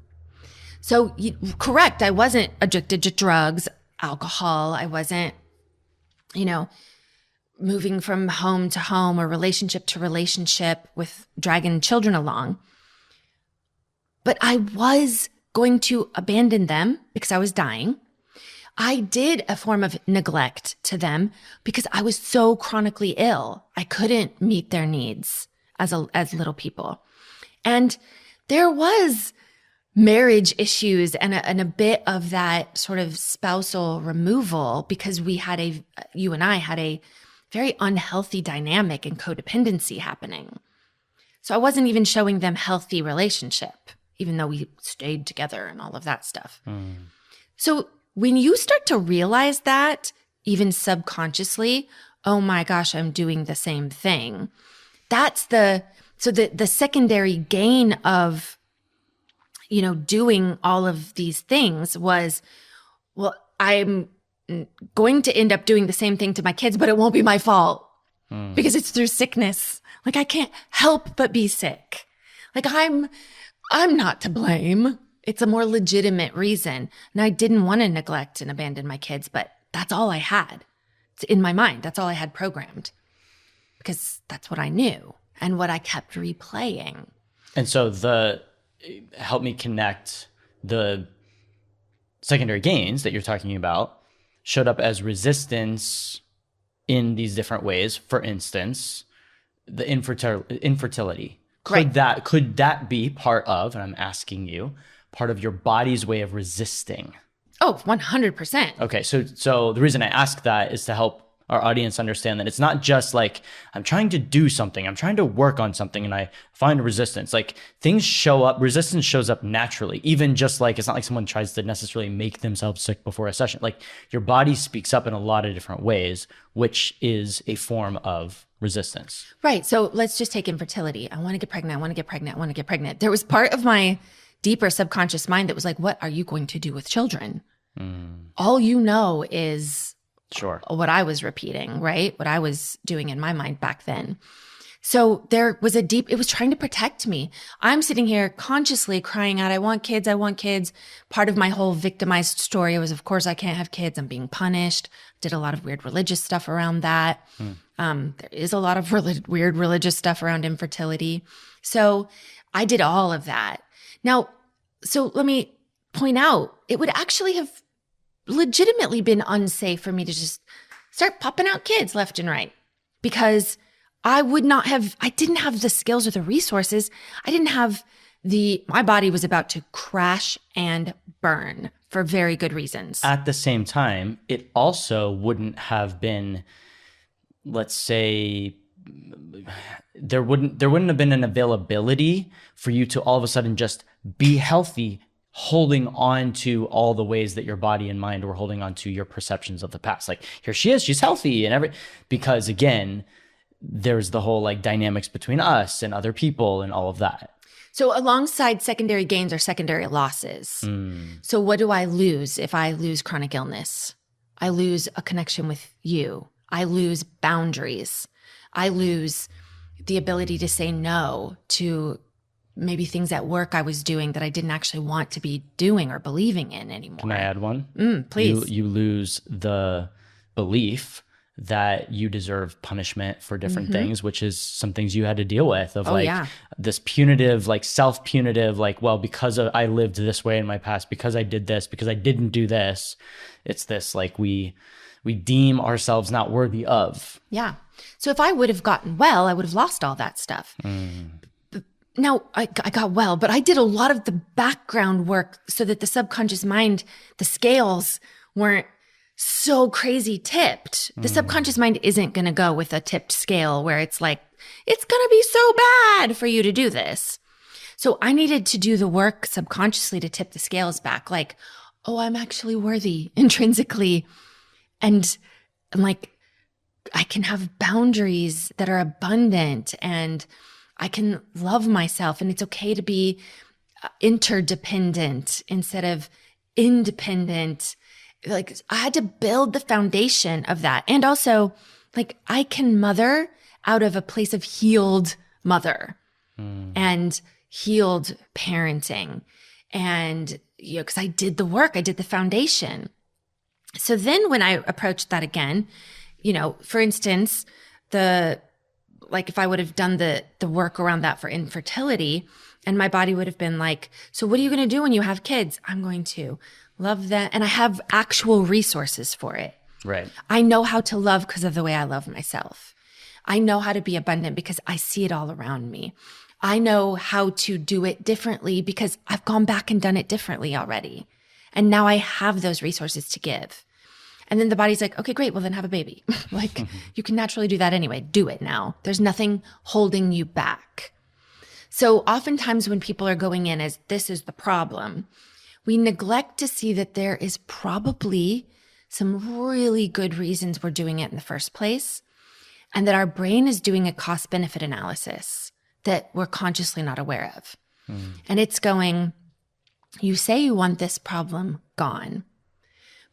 So correct. I wasn't addicted to drugs, alcohol. I wasn't, moving from home to home or relationship to relationship with dragging children along. But I was going to abandon them because I was dying. I did a form of neglect to them because I was so chronically ill. I couldn't meet their needs as little people. And there was marriage issues and a bit of that sort of spousal removal because you and I had a very unhealthy dynamic and codependency happening. So I wasn't even showing them healthy relationship, even though we stayed together and all of that stuff. So when you start to realize that, even subconsciously, oh my gosh, I'm doing the same thing. That's the secondary gain of, doing all of these things was, well, I'm going to end up doing the same thing to my kids, but it won't be my fault because it's through sickness. Like I can't help but be sick. Like I'm not to blame. It's a more legitimate reason. And I didn't want to neglect and abandon my kids, but that's all I had. It's in my mind. That's all I had programmed because that's what I knew and what I kept replaying. And so help me connect the secondary gains that you're talking about showed up as resistance in these different ways. For instance, the infertility. Could that be part of, and I'm asking you, part of your body's way of resisting? Oh, 100%. Okay, so the reason I ask that is to help our audience understand that it's not just like I'm trying to do something, I'm trying to work on something and I find resistance. Like things show up, resistance shows up naturally. Even just like, it's not like someone tries to necessarily make themselves sick before a session. Like your body speaks up in a lot of different ways, which is a form of resistance. Right. So let's just take infertility. I want to get pregnant. I want to get pregnant. I want to get pregnant. There was part of my deeper subconscious mind that was like, what are you going to do with children? All you know is what I was repeating, right? What I was doing in my mind back then. So there was it was trying to protect me. I'm sitting here consciously crying out, I want kids, I want kids. Part of my whole victimized story was, of course, I can't have kids. I'm being punished. Did a lot of weird religious stuff around that. There is a lot of weird religious stuff around infertility. So I did all of that. Now, so let me point out, it would actually have legitimately been unsafe for me to just start popping out kids left and right because I didn't have the skills or the resources. I didn't have my body was about to crash and burn for very good reasons. At the same time, it also wouldn't have been, let's say, there wouldn't have been an availability for you to all of a sudden just be healthy, holding on to all the ways that your body and mind were holding on to your perceptions of the past. Like, here she is, she's healthy and because again, there's the whole like dynamics between us and other people and all of that. So alongside secondary gains are secondary losses. So what do I lose if I lose chronic illness? I lose a connection with you. I lose boundaries. I lose the ability to say no to maybe things at work I was doing that I didn't actually want to be doing or believing in anymore. Can I add one? Please. You lose the belief that you deserve punishment for different things, which is some things you had to deal with of this punitive, like self-punitive, like, well, because I lived this way in my past, because I did this, because I didn't do this, it's this like we deem ourselves not worthy of. Yeah. So if I would have gotten well, I would have lost all that stuff. Now, I got well, but I did a lot of the background work so that the subconscious mind, the scales weren't so crazy tipped. The subconscious mind isn't going to go with a tipped scale where it's like, it's going to be so bad for you to do this. So I needed to do the work subconsciously to tip the scales back. Like, oh, I'm actually worthy intrinsically. And like, I can have boundaries that are abundant and I can love myself, and it's okay to be interdependent instead of independent. Like, I had to build the foundation of that. And also, like, I can mother out of a place of healed mother and healed parenting. And, you know, because I did the work, I did the foundation. So then when I approached that again, you know, for instance, if I would have done the work around that for infertility, and my body would have been like, so what are you going to do when you have kids? I'm going to love them. And I have actual resources for it. Right. I know how to love because of the way I love myself. I know how to be abundant because I see it all around me. I know how to do it differently because I've gone back and done it differently already. And now I have those resources to give. And then the body's like, okay, great. Well, then have a baby. Like, you can naturally do that anyway. Do it now. There's nothing holding you back. So oftentimes when people are going in as this is the problem, we neglect to see that there is probably some really good reasons we're doing it in the first place, and that our brain is doing a cost-benefit analysis that we're consciously not aware of. And it's going, you say you want this problem gone,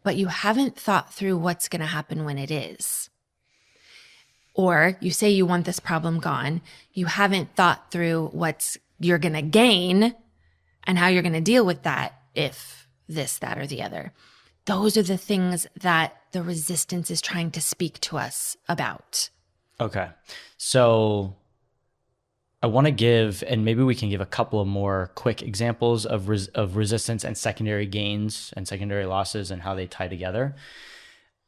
but you haven't thought through what's going to happen when it is. Or you say you want this problem gone, you haven't thought through what you're going to gain and how you're going to deal with that if this, that, or the other. Those are the things that the resistance is trying to speak to us about. Okay. So I want to give, and maybe we can give a couple of more quick examples of resistance and secondary gains and secondary losses and how they tie together.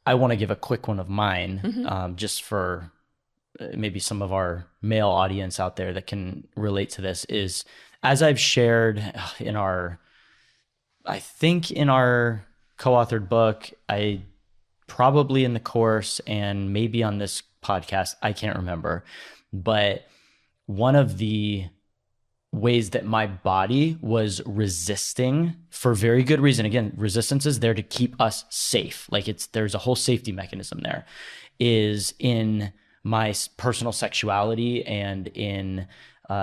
I want to give a quick one of mine, just for maybe some of our male audience out there that can relate to this, is as I've shared in our co-authored book, I probably in the course and maybe on this podcast, I can't remember, but one of the ways that my body was resisting for very good reason, again, resistance is there to keep us safe. Like there's a whole safety mechanism there, is in my personal sexuality and in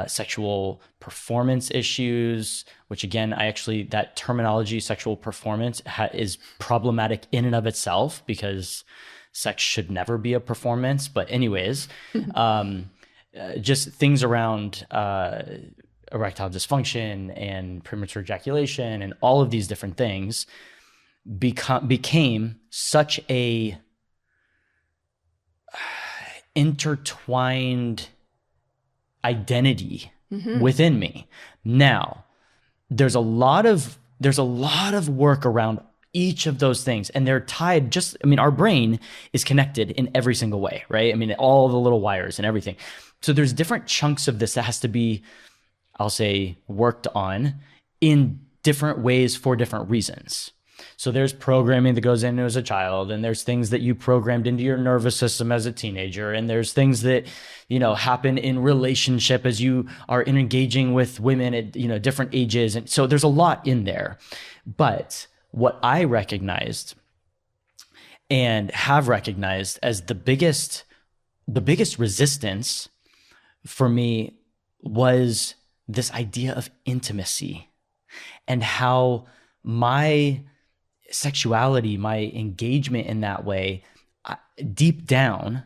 sexual performance issues, which again, that terminology, sexual performance, is problematic in and of itself because sex should never be a performance. But anyways, just things around erectile dysfunction and premature ejaculation and all of these different things became such a intertwined identity within me. Now, there's a lot of work around each of those things, and they're tied our brain is connected in every single way, right? I mean, all the little wires and everything. So there's different chunks of this that has to be, I'll say, worked on in different ways for different reasons. So there's programming that goes into as a child, and there's things that you programmed into your nervous system as a teenager, and there's things that, happen in relationship as you are engaging with women at, different ages. And so there's a lot in there. But what I recognized and have recognized as the biggest resistance for me was this idea of intimacy, and how my sexuality, my engagement in that way, deep down,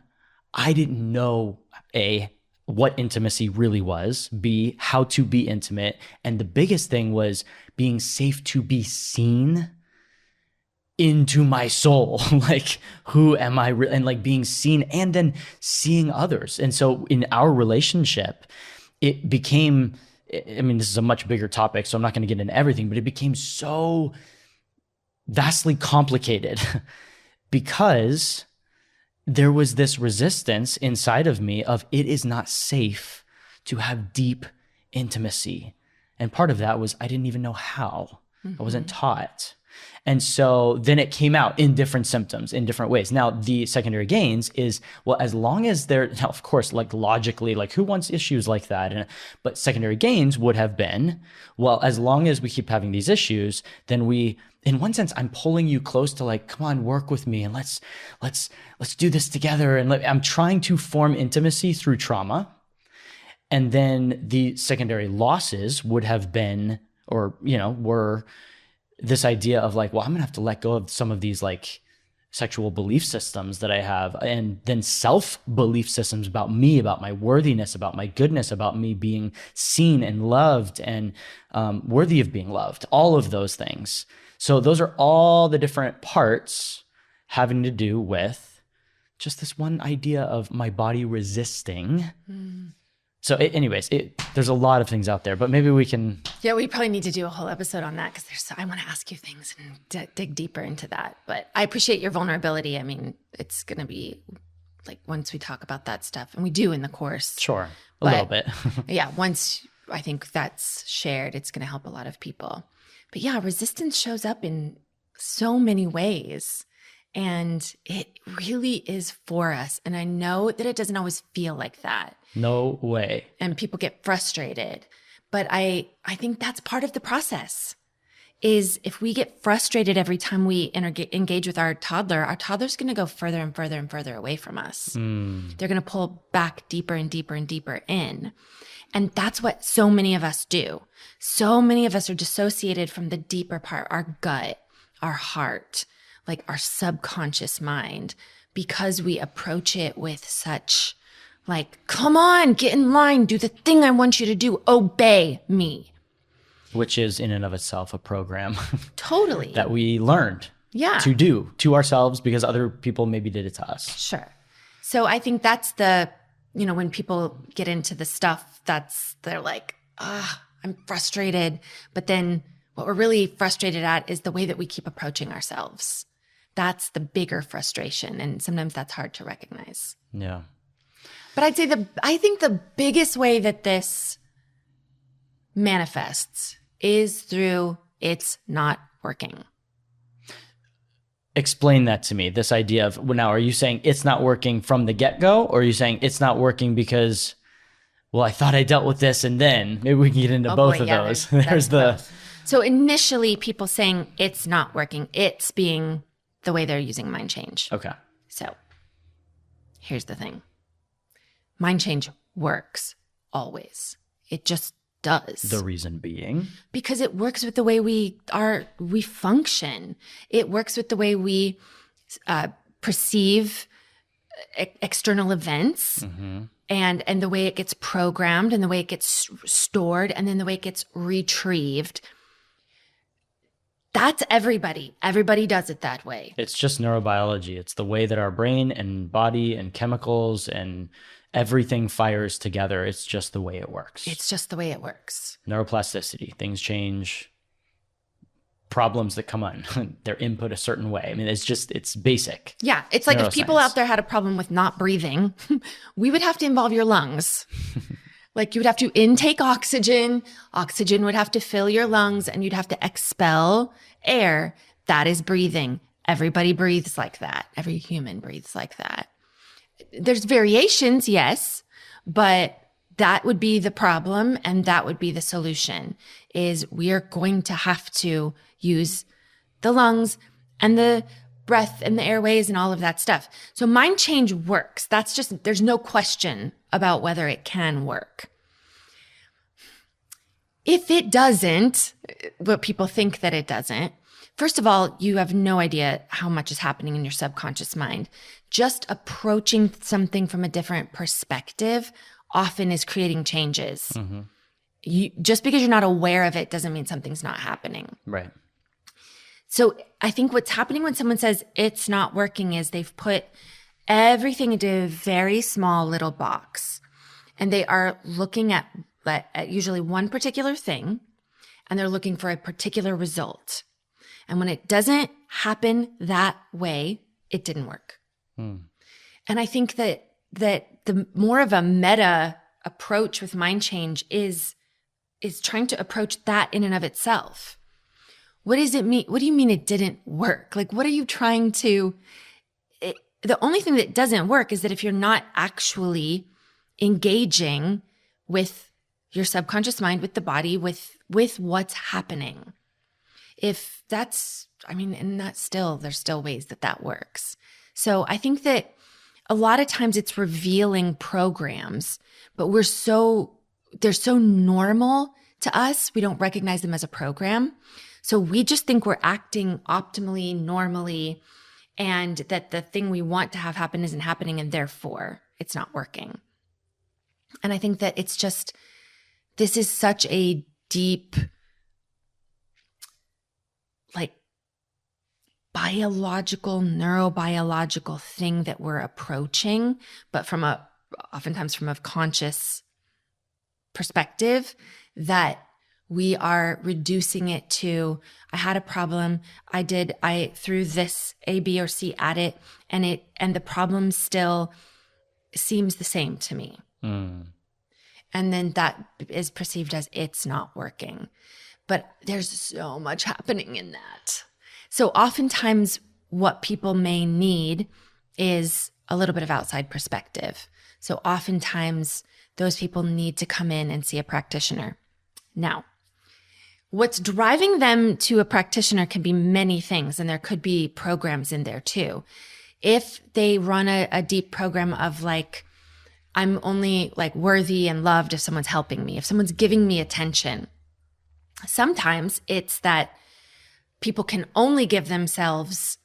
I didn't know, A, what intimacy really was, B, how to be intimate. And the biggest thing was being safe to be seen into my soul. Like, who am I? And like being seen and then seeing others. And so in our relationship, it became, this is a much bigger topic, so I'm not going to get into everything, but it became so vastly complicated because there was this resistance inside of me of, it is not safe to have deep intimacy. And part of that was I didn't even know how. I wasn't taught. And so then it came out in different symptoms, in different ways. Now, the secondary gains is, well, as long as they're, now, of course, like logically, like who wants issues like that? But secondary gains would have been, well, as long as we keep having these issues, then we, in one sense, I'm pulling you close to like, come on, work with me and let's do this together. And I'm trying to form intimacy through trauma. And then the secondary losses would have been, or, were this idea of like, well, I'm gonna have to let go of some of these like sexual belief systems that I have, and then self-belief systems about me, about my worthiness, about my goodness, about me being seen and loved and worthy of being loved, all of those things. So those are all the different parts having to do with just this one idea of my body resisting. So anyways, there's a lot of things out there, but maybe we can... Yeah, we probably need to do a whole episode on that because I want to ask you things and dig deeper into that. But I appreciate your vulnerability. It's going to be like once we talk about that stuff, and we do in the course. Sure, a little bit. Yeah, once I think that's shared, it's going to help a lot of people. But yeah, resistance shows up in so many ways. And it really is for us. And I know that it doesn't always feel like that. No way. And people get frustrated. But I think that's part of the process, is if we get frustrated every time we engage with our toddler's going to go further and further and further away from us. They're going to pull back deeper and deeper and deeper in. And that's what so many of us do. So many of us are dissociated from the deeper part, our gut, our heart, like our subconscious mind, because we approach it with such like, come on, get in line, do the thing I want you to do, obey me. Which is in and of itself a program. Totally. That we learned to do to ourselves because other people maybe did it to us. Sure. So I think that's when people get into the stuff, they're like, I'm frustrated. But then what we're really frustrated at is the way that we keep approaching ourselves. That's the bigger frustration. And sometimes that's hard to recognize. Yeah. But I think the biggest way that this manifests is through it's not working. Explain that to me, this idea of, now, are you saying it's not working from the get-go? Or are you saying it's not working because, well, I thought I dealt with this and then? Maybe we can get into both of those. There's the... So initially people saying it's not working, it's being the way they're using mind change. Okay. So here's the thing. Mind change works always. It just does. The reason being? Because it works with the way we function. It works with the way we perceive external events, and the way it gets programmed, and the way it gets stored, and then the way it gets retrieved. That's everybody. Everybody does it that way. It's just neurobiology. It's the way that our brain and body and chemicals and everything fires together. It's just the way it works. It's just the way it works. Neuroplasticity. Things change. Problems that come on, their input a certain way. It's basic. Yeah. It's like if people out there had a problem with not breathing, we would have to involve your lungs. Like you would have to intake oxygen. Oxygen would have to fill your lungs, and you'd have to expel air. That is breathing. Everybody breathes like that. Every human breathes like that. There's variations, yes, but that would be the problem and that would be the solution, is we are going to have to use the lungs and the breath and the airways and all of that stuff. So mind change works. That's just, there's no question about whether it can work. If it doesn't, what people think that it doesn't, first of all, you have no idea how much is happening in your subconscious mind. Just approaching something from a different perspective often is creating changes. Just because you're not aware of it doesn't mean something's not happening. Right. So I think what's happening when someone says it's not working is they've put everything into a very small little box, and they are looking at usually one particular thing, and they're looking for a particular result. And when it doesn't happen that way, it didn't work. And I think that the more of a meta approach with mind change is trying to approach that in and of itself. What does it mean? What do you mean it didn't work? Like, what are you trying to, the only thing that doesn't work is that if you're not actually engaging with your subconscious mind, with the body, with what's happening. If that's, and that's still, there's still ways that works. So I think that a lot of times it's revealing programs, but they're so normal to us. We don't recognize them as a program. So we just think we're acting optimally, normally, and that the thing we want to have happen isn't happening, and therefore it's not working. And I think that it's just, this is such a deep, like, biological, neurobiological thing that we're approaching, but oftentimes from a conscious perspective, that we are reducing it to, I had a problem, I threw this A, B, or C at it, and the problem still seems the same to me. And then that is perceived as it's not working. But there's so much happening in that. So oftentimes what people may need is a little bit of outside perspective. So oftentimes those people need to come in and see a practitioner. Now, what's driving them to a practitioner can be many things, and there could be programs in there too. If they run a deep program of like, I'm only like worthy and loved if someone's helping me, if someone's giving me attention. Sometimes it's that people can only give themselves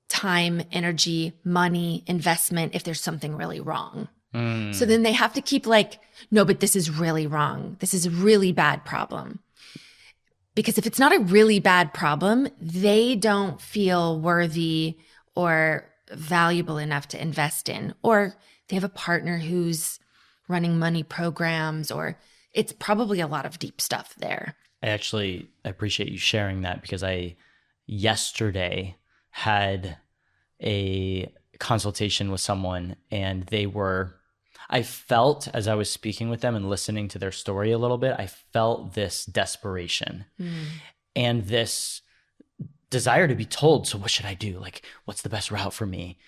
time, energy, money, investment if there's something really wrong. So then they have to keep like, no, but this is really wrong. This is a really bad problem. Because if it's not a really bad problem, they don't feel worthy or valuable enough to invest in, or they have a partner who's running money programs, or it's probably a lot of deep stuff there. I appreciate you sharing that, because I yesterday had a consultation with someone, and I felt, as I was speaking with them and listening to their story a little bit, I felt this desperation and this desire to be told, so what should I do? Like, what's the best route for me?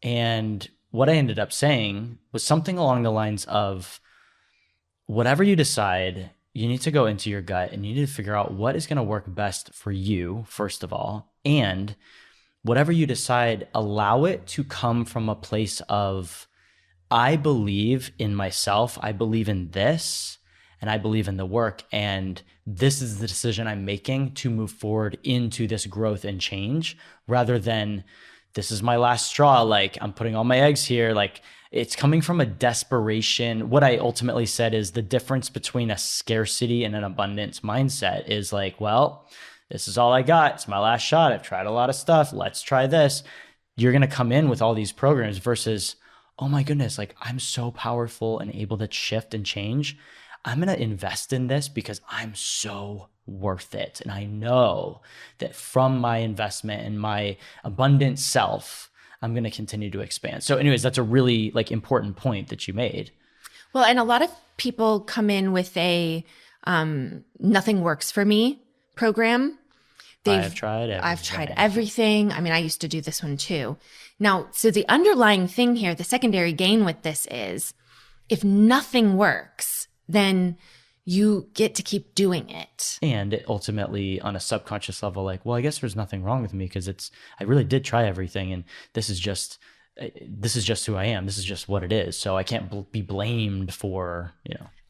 And what I ended up saying was something along the lines of, whatever you decide, you need to go into your gut and you need to figure out what is going to work best for you, first of all. And whatever you decide, allow it to come from a place of, I believe in myself, I believe in this, and I believe in the work. And this is the decision I'm making to move forward into this growth and change, rather than, this is my last straw, like I'm putting all my eggs here. Like, it's coming from a desperation. What I ultimately said is, the difference between a scarcity and an abundance mindset is like, well, this is all I got. It's my last shot. I've tried a lot of stuff. Let's try this. You're going to come in with all these programs versus, oh my goodness, like I'm so powerful and able to shift and change. I'm going to invest in this because I'm so worth it. And I know that from my investment and my abundant self, I'm going to continue to expand. So anyways, that's a really like important point that you made. Well, and a lot of people come in with a nothing works for me program, I've tried everything. I've tried everything. I mean, I used to do this one too. Now, so the underlying thing here, the secondary gain with this is if nothing works, then you get to keep doing it. And it ultimately, on a subconscious level, like, well, I guess there's nothing wrong with me because I really did try everything, and this is just who I am. This is just what it is. So I can't be blamed for,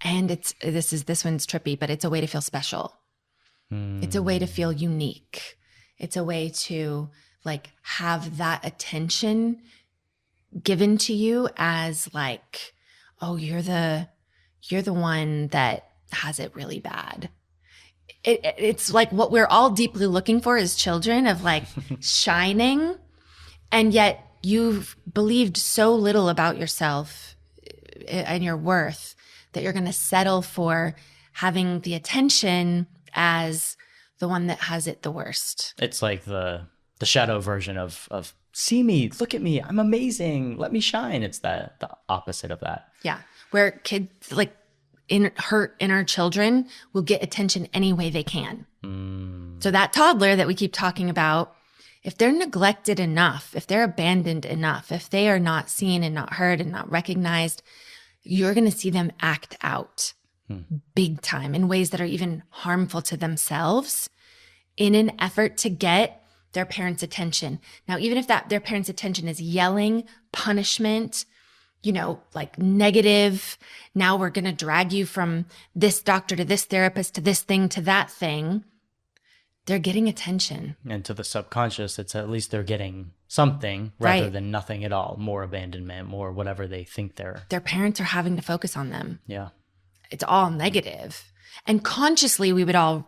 And this one's trippy, but it's a way to feel special. It's a way to feel unique. It's a way to like have that attention given to you as like, oh, you're the one that has it really bad. It's like what we're all deeply looking for as children of like shining. And yet you've believed so little about yourself and your worth that you're going to settle for having the attention as the one that has it the worst. It's like the shadow version of see me, look at me, I'm amazing, let me shine. It's the opposite of that. Yeah. Where kids like hurt inner children will get attention any way they can. So that toddler that we keep talking about, if they're neglected enough, if they're abandoned enough, if they are not seen and not heard and not recognized, you're going to see them act out big time in ways that are even harmful to themselves in an effort to get their parents' attention. Now, even if their parents' attention is yelling, punishment, like negative, now we're going to drag you from this doctor to this therapist to this thing to that thing, they're getting attention. And to the subconscious, it's at least they're getting something rather than nothing at all, more abandonment, more whatever they think their parents are having to focus on them. Yeah. It's all negative. And consciously, we would all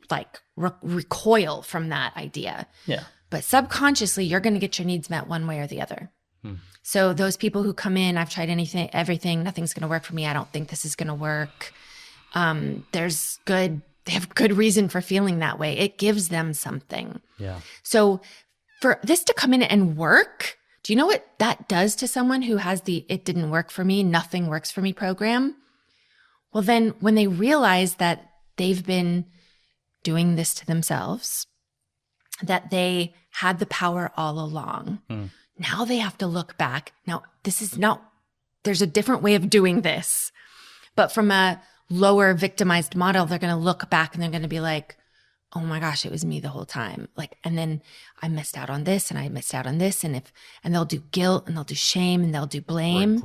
like recoil from that idea. Yeah. But subconsciously, you're going to get your needs met one way or the other. So those people who come in, I've tried everything, nothing's going to work for me. I don't think this is going to work. They have good reason for feeling that way. It gives them something. Yeah. So for this to come in and work, do you know what that does to someone who has the "it didn't work for me, nothing works for me" program? Well, then when they realize that they've been doing this to themselves, that they had the power all along, now they have to look back. Now, there's a different way of doing this, but from a lower victimized model, they're going to look back and they're going to be like, oh my gosh, it was me the whole time. Like, and then I missed out on this and I missed out on this. And they'll do guilt and they'll do shame and they'll do blame.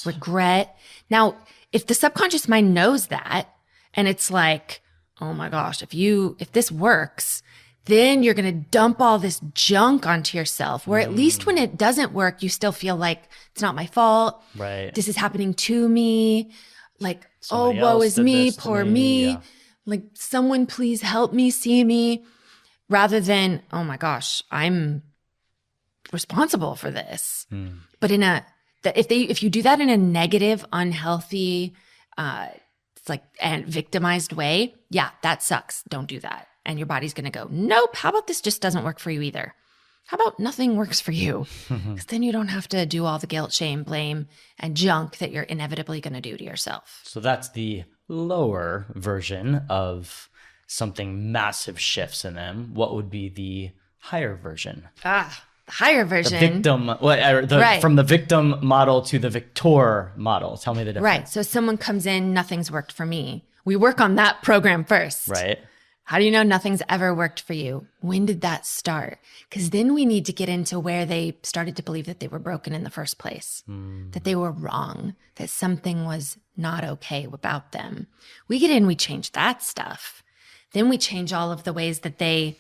Regret. Now, if the subconscious mind knows that and it's like, oh my gosh, if this works, then you're going to dump all this junk onto yourself, where at least when it doesn't work, you still feel like it's not my fault. Right. This is happening to me. Like, Somebody woe else is did me, this to poor me. me. Yeah. Like, someone please help me, see me, rather than, oh my gosh, I'm responsible for this. But if you do that in a negative, unhealthy, and victimized way, yeah, that sucks. Don't do that. And your body's going to go, nope. How about this just doesn't work for you either? How about nothing works for you? Because then you don't have to do all the guilt, shame, blame, and junk that you're inevitably going to do to yourself. So that's the lower version of something massive shifts in them. What would be the higher version? The higher version. The victim, from the victim model to the victor model. Tell me the difference. Right. So someone comes in, nothing's worked for me. We work on that program first. Right. How do you know nothing's ever worked for you? When did that start? Because then we need to get into where they started to believe that they were broken in the first place, that they were wrong, that something was not okay about them. We get in, we change that stuff. Then we change all of the ways that they,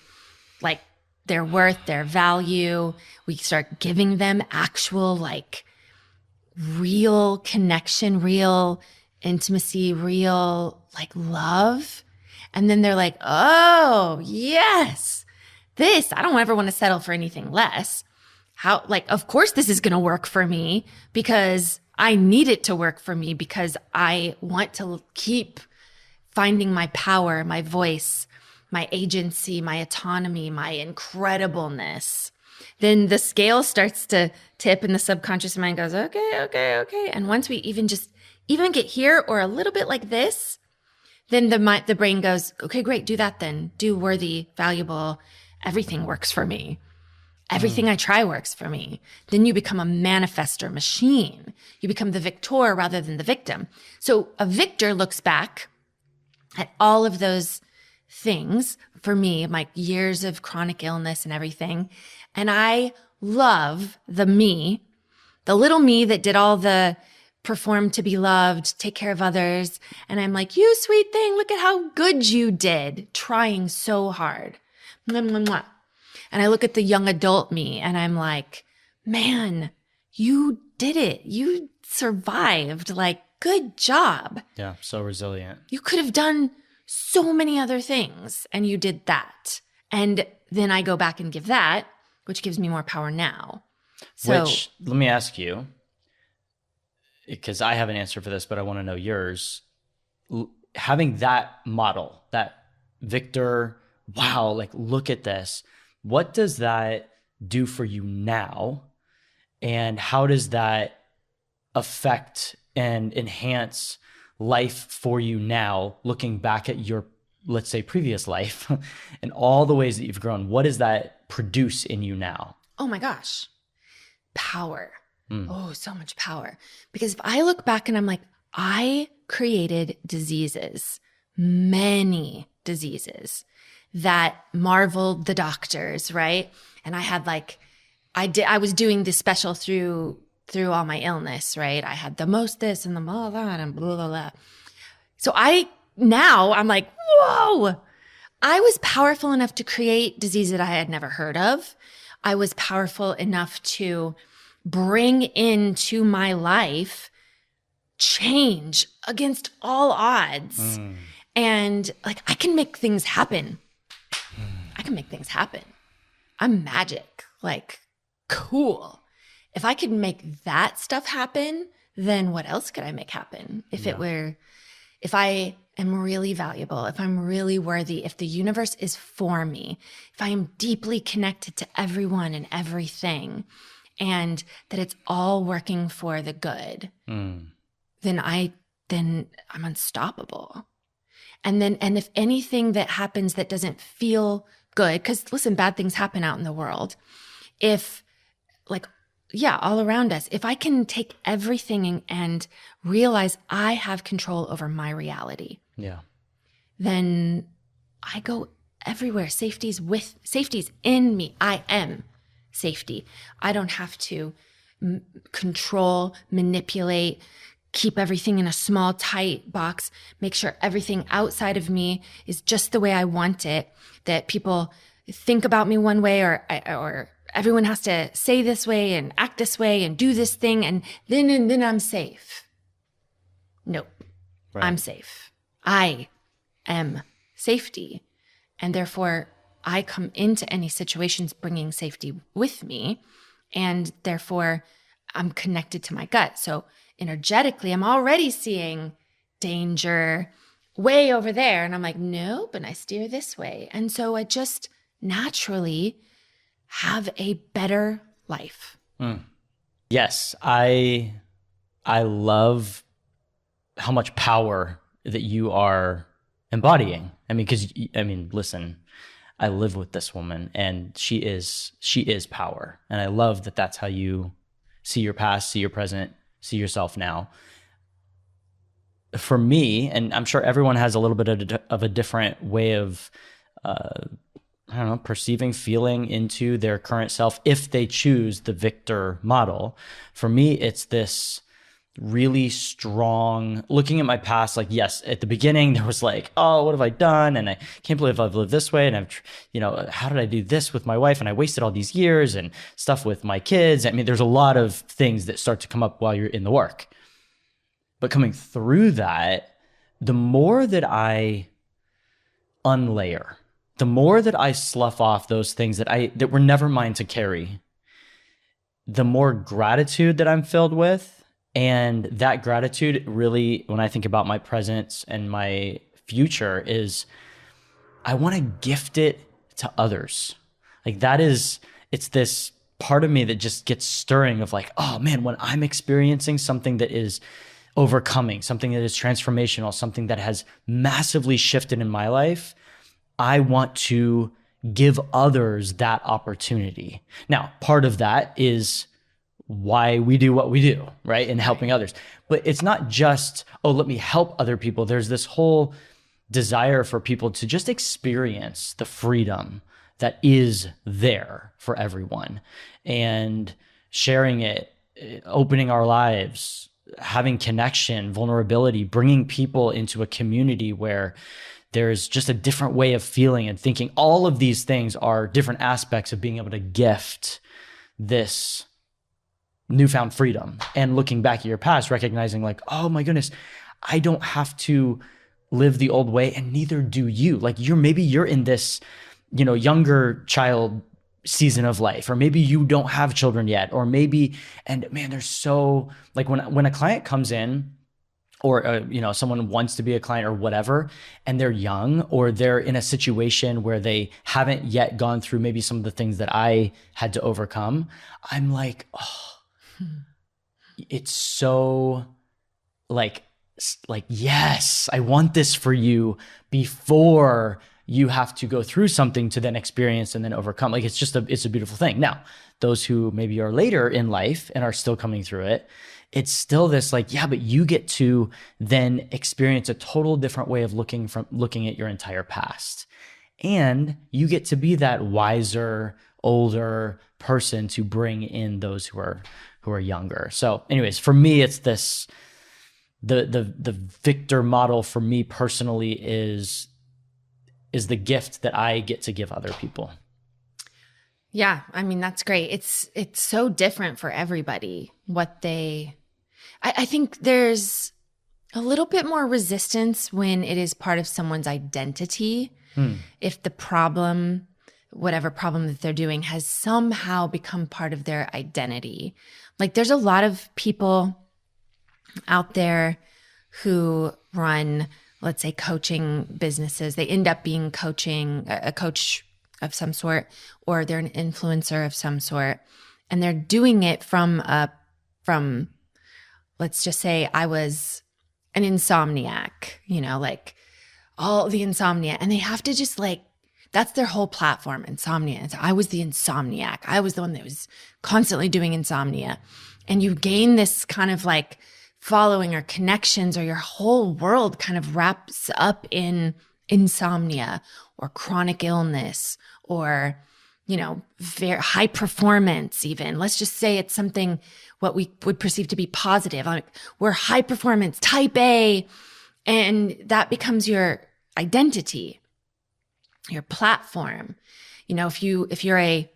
like, their worth, their value. We start giving them actual, like, real connection, real intimacy, real, like, love. And then they're like, oh, yes, I don't ever want to settle for anything less. Of course this is going to work for me because I need it to work for me because I want to keep finding my power, my voice, my agency, my autonomy, my incredibleness. Then the scale starts to tip and the subconscious mind goes, okay. And once we even get here or a little bit like this, then the brain goes, okay, great, do that then. Do worthy, valuable. Everything works for me. Everything I try works for me. Then you become a manifester machine. You become the victor rather than the victim. So a victor looks back at all of those things for me, my years of chronic illness and everything. And I love the little me that did all the perform to be loved, take care of others. And I'm like, you sweet thing, look at how good you did, trying so hard. Mwah, mwah, mwah. And I look at the young adult me and I'm like, man, you did it. You survived. Like, good job. Yeah, so resilient. You could have done so many other things and you did that. And then I go back and give that, which gives me more power now. So, which, let me ask you, because I have an answer for this, but I want to know yours. Having that model, that victor, wow, like, look at this. What does that do for you now? And how does that affect and enhance life for you now, looking back at your, let's say, previous life and all the ways that you've grown? What does that produce in you now? Oh my gosh. Power. Oh, so much power. Because if I look back and I'm like, I created diseases, many diseases that marveled the doctors, right? And I had I was doing this special through all my illness, right? I had the most this and the more that and blah, blah, blah. So I'm like, whoa, I was powerful enough to create disease that I had never heard of. I was powerful enough to bring into my life change against all odds. And like, I can make things happen. I can make things happen. I'm magic. Like, cool. If I could make that stuff happen, then what else could I make happen? If I am really valuable, if I'm really worthy, if the universe is for me, if I am deeply connected to everyone and everything, and that it's all working for the good, then I'm unstoppable. And if anything that happens that doesn't feel good, because listen, bad things happen out in the world. If all around us, if I can take everything and realize I have control over my reality, then I go everywhere. Safety's in me. I am safety. I don't have to control, manipulate, keep everything in a small, tight box, make sure everything outside of me is just the way I want it, that people think about me one way or everyone has to say this way and act this way and do this thing and then I'm safe. Nope. Right. I'm safe. I am safety. And therefore, I come into any situations bringing safety with me. And therefore, I'm connected to my gut. So energetically, I'm already seeing danger way over there. And I'm like, nope, and I steer this way. And so I just naturally have a better life. Yes, I love how much power that you are embodying. Listen, I live with this woman and she is power. And I love that that's how you see your past, see your present, see yourself now. For me, and I'm sure everyone has a little bit of a different way of, perceiving, feeling into their current self if they choose the victor model. For me, it's this really strong looking at my past. Like, yes, at the beginning there was like, oh, what have I done? And I can't believe I've lived this way. And how did I do this with my wife? And I wasted all these years and stuff with my kids. I mean, there's a lot of things that start to come up while you're in the work. But coming through that, the more that I unlayer, the more that I slough off those things that were never mine to carry, the more gratitude that I'm filled with. And that gratitude really, when I think about my present and my future, is I want to gift it to others. Like it's this part of me that just gets stirring of like, oh man, when I'm experiencing something that is overcoming, something that is transformational, something that has massively shifted in my life, I want to give others that opportunity. Now, part of that is why we do what we do, right? In helping others. But it's not just, oh, let me help other people. There's this whole desire for people to just experience the freedom that is there for everyone, and sharing it, opening our lives, having connection, vulnerability, bringing people into a community where there's just a different way of feeling and thinking. All of these things are different aspects of being able to gift this newfound freedom. And looking back at your past, recognizing like, oh my goodness, I don't have to live the old way, and neither do you. Like maybe you're in this, younger child season of life, or maybe you don't have children yet, or maybe, and man, there's so like when a client comes in, or someone wants to be a client or whatever, and they're young, or they're in a situation where they haven't yet gone through maybe some of the things that I had to overcome, I'm like, oh, it's so like, yes, I want this for you before you have to go through something to then experience and then overcome. Like, it's a beautiful thing. Now, those who maybe are later in life and are still coming through it, it's still this like, yeah, but you get to then experience a total different way of looking at your entire past. And you get to be that wiser, older person to bring in those who are younger. So anyways, for me, it's this, the victor model for me personally is the gift that I get to give other people. Yeah. I mean, that's great. It's so different for everybody I think there's a little bit more resistance when it is part of someone's identity. If the problem, whatever problem that they're doing, has somehow become part of their identity. Like there's a lot of people out there who run, let's say, coaching businesses. They end up being a coach of some sort, or they're an influencer of some sort. And they're doing it from let's just say I was an insomniac, like all the insomnia. And they have to just like, that's their whole platform, insomnia. And so I was the insomniac. I was the one that was constantly doing insomnia. And you gain this kind of like following or connections, or your whole world kind of wraps up in insomnia or chronic illness, or, very high performance even. Let's just say it's something what we would perceive to be positive. Like we're high performance, type A, and that becomes your identity, your platform. If you're a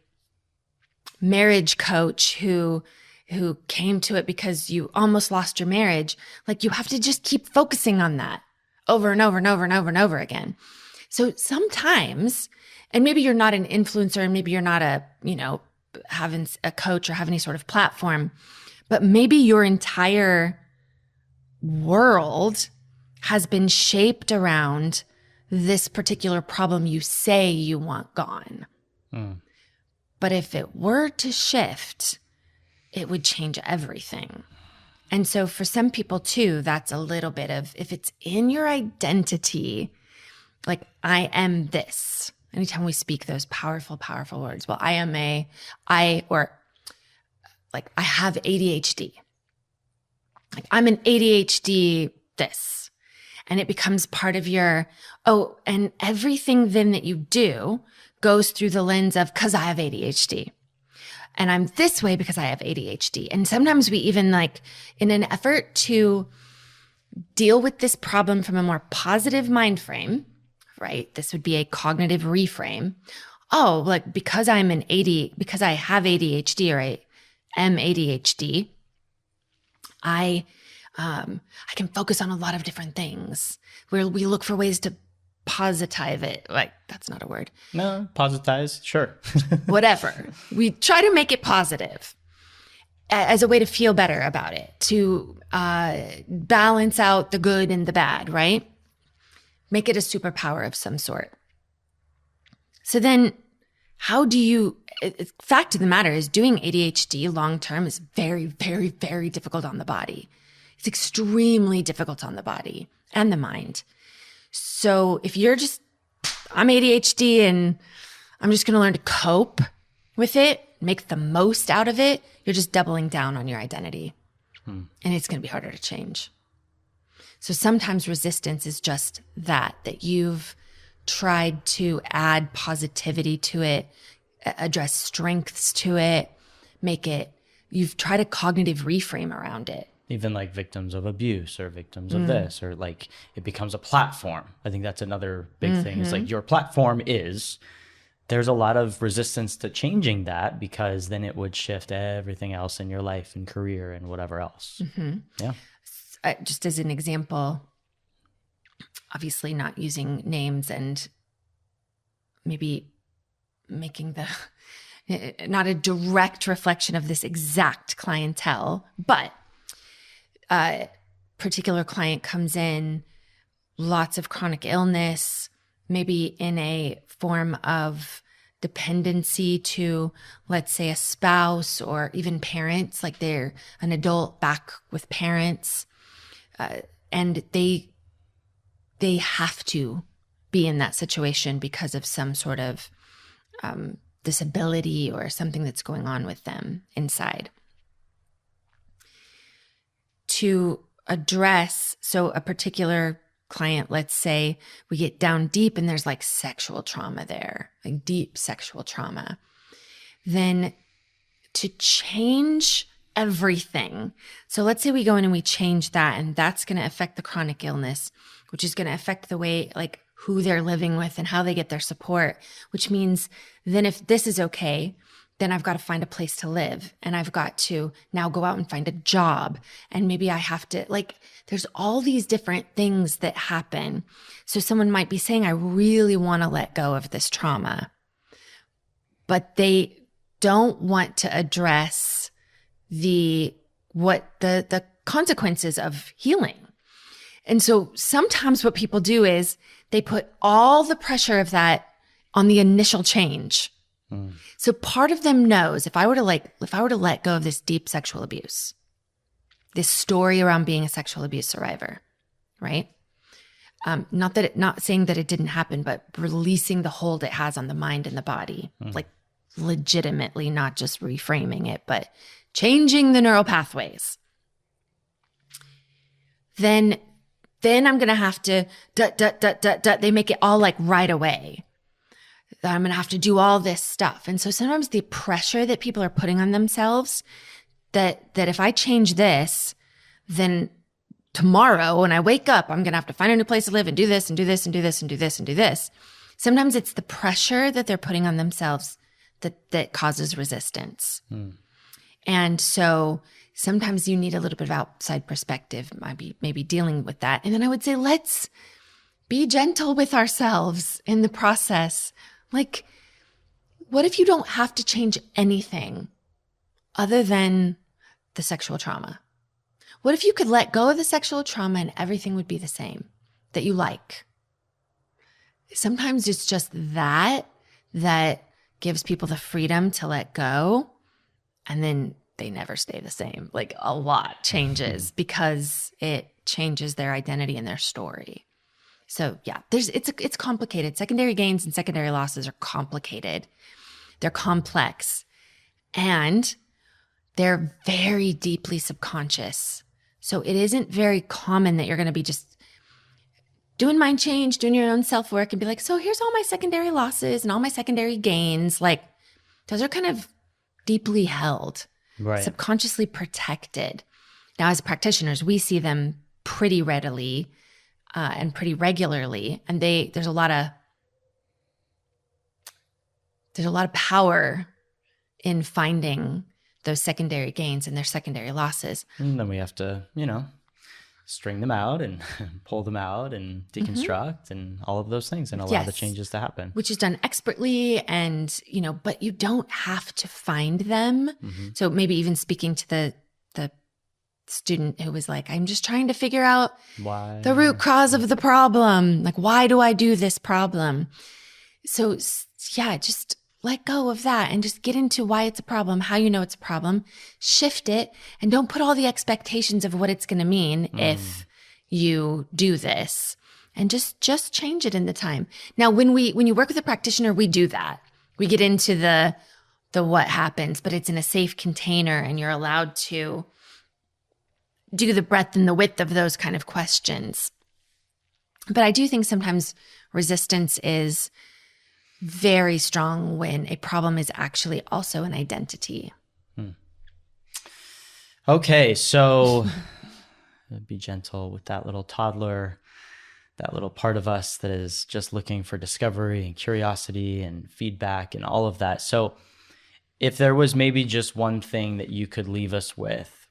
marriage coach who came to it because you almost lost your marriage, like you have to just keep focusing on that over and over and over and over and over again. So sometimes, and maybe you're not an influencer, and maybe you're not having a coach or have any sort of platform, but maybe your entire world has been shaped around this particular problem you say you want gone. But if it were to shift, it would change everything. And so for some people too, that's a little bit of, if it's in your identity, like I am this. Anytime we speak those powerful, powerful words, well, I have ADHD. Like I'm an ADHD this. And it becomes part of your, and everything then that you do goes through the lens of, because I have ADHD. And I'm this way because I have ADHD. And sometimes we even like, in an effort to deal with this problem from a more positive mind frame, right? This would be a cognitive reframe. Oh, like because I have ADHD, or I am ADHD, I can focus on a lot of different things, where we look for ways to positize it. Like, that's not a word. No, positize, sure. Whatever. We try to make it positive as a way to feel better about it, to balance out the good and the bad, right? Make it a superpower of some sort. So then fact of the matter is, doing ADHD long-term is very, very, very difficult on the body. It's extremely difficult on the body and the mind. So if you're just, I'm ADHD and I'm just going to learn to cope with it, make the most out of it, you're just doubling down on your identity. And it's going to be harder to change. So sometimes resistance is just that you've tried to add positivity to it, address strengths to it, you've tried a cognitive reframe around it. Even like victims of abuse or victims of this, or like it becomes a platform. I think that's another big thing. It's like your platform there's a lot of resistance to changing that, because then it would shift everything else in your life and career and whatever else. Yeah. Just as an example, obviously not using names and maybe making not a direct reflection of this exact clientele, but a particular client comes in, lots of chronic illness, maybe in a form of dependency to, let's say, a spouse or even parents, like they're an adult back with parents, and they have to be in that situation because of some sort of disability or something that's going on with them inside. To address, so a particular client, let's say we get down deep and there's like sexual trauma there, like deep sexual trauma, then to change everything. So let's say we go in and we change that, and that's going to affect the chronic illness, which is going to affect the way, like who they're living with and how they get their support, which means then if this is okay, then I've got to find a place to live, and I've got to now go out and find a job. And maybe I have to, like, there's all these different things that happen. So someone might be saying, I really want to let go of this trauma, but they don't want to address the consequences of healing. And so sometimes what people do is they put all the pressure of that on the initial change. So part of them knows, if I were to let go of this deep sexual abuse, this story around being a sexual abuse survivor, right? Not saying that it didn't happen, but releasing the hold it has on the mind and the body, like legitimately, not just reframing it, but changing the neural pathways. Then I'm going to have to, they make it all like right away. I'm going to have to do all this stuff. And so sometimes the pressure that people are putting on themselves, that if I change this, then tomorrow when I wake up, I'm going to have to find a new place to live and do this and do this and do this and do this and do this. Sometimes it's the pressure that they're putting on themselves that causes resistance. And so sometimes you need a little bit of outside perspective, maybe dealing with that. And then I would say, let's be gentle with ourselves in the process. Like, what if you don't have to change anything other than the sexual trauma? What if you could let go of the sexual trauma and everything would be the same that you like? Sometimes it's just that gives people the freedom to let go, and then they never stay the same. Like, a lot changes because it changes their identity and their story. So yeah, it's complicated. Secondary gains and secondary losses are complicated. They're complex, and they're very deeply subconscious. So it isn't very common that you're going to be just doing mind change, doing your own self-work and be like, so here's all my secondary losses and all my secondary gains. Like, those are kind of deeply held, right, subconsciously protected. Now, as practitioners, we see them pretty readily and pretty regularly, and there's a lot of power in finding those secondary gains and their secondary losses. And then we have to, string them out and pull them out and deconstruct and all of those things and allow the changes to happen. Which is done expertly, and, but you don't have to find them. So maybe even speaking to the student who was like, I'm just trying to figure out why the root cause of the problem. Like, why do I do this problem? So yeah, just let go of that and just get into why it's a problem, how you know it's a problem, shift it, and don't put all the expectations of what it's going to mean if you do this, and just change it in the time. Now, when you work with a practitioner, we do that. We get into the what happens, but it's in a safe container, and you're allowed to do the breadth and the width of those kind of questions. But I do think sometimes resistance is very strong when a problem is actually also an identity. Okay, so be gentle with that little toddler, that little part of us that is just looking for discovery and curiosity and feedback and all of that. So if there was maybe just one thing that you could leave us with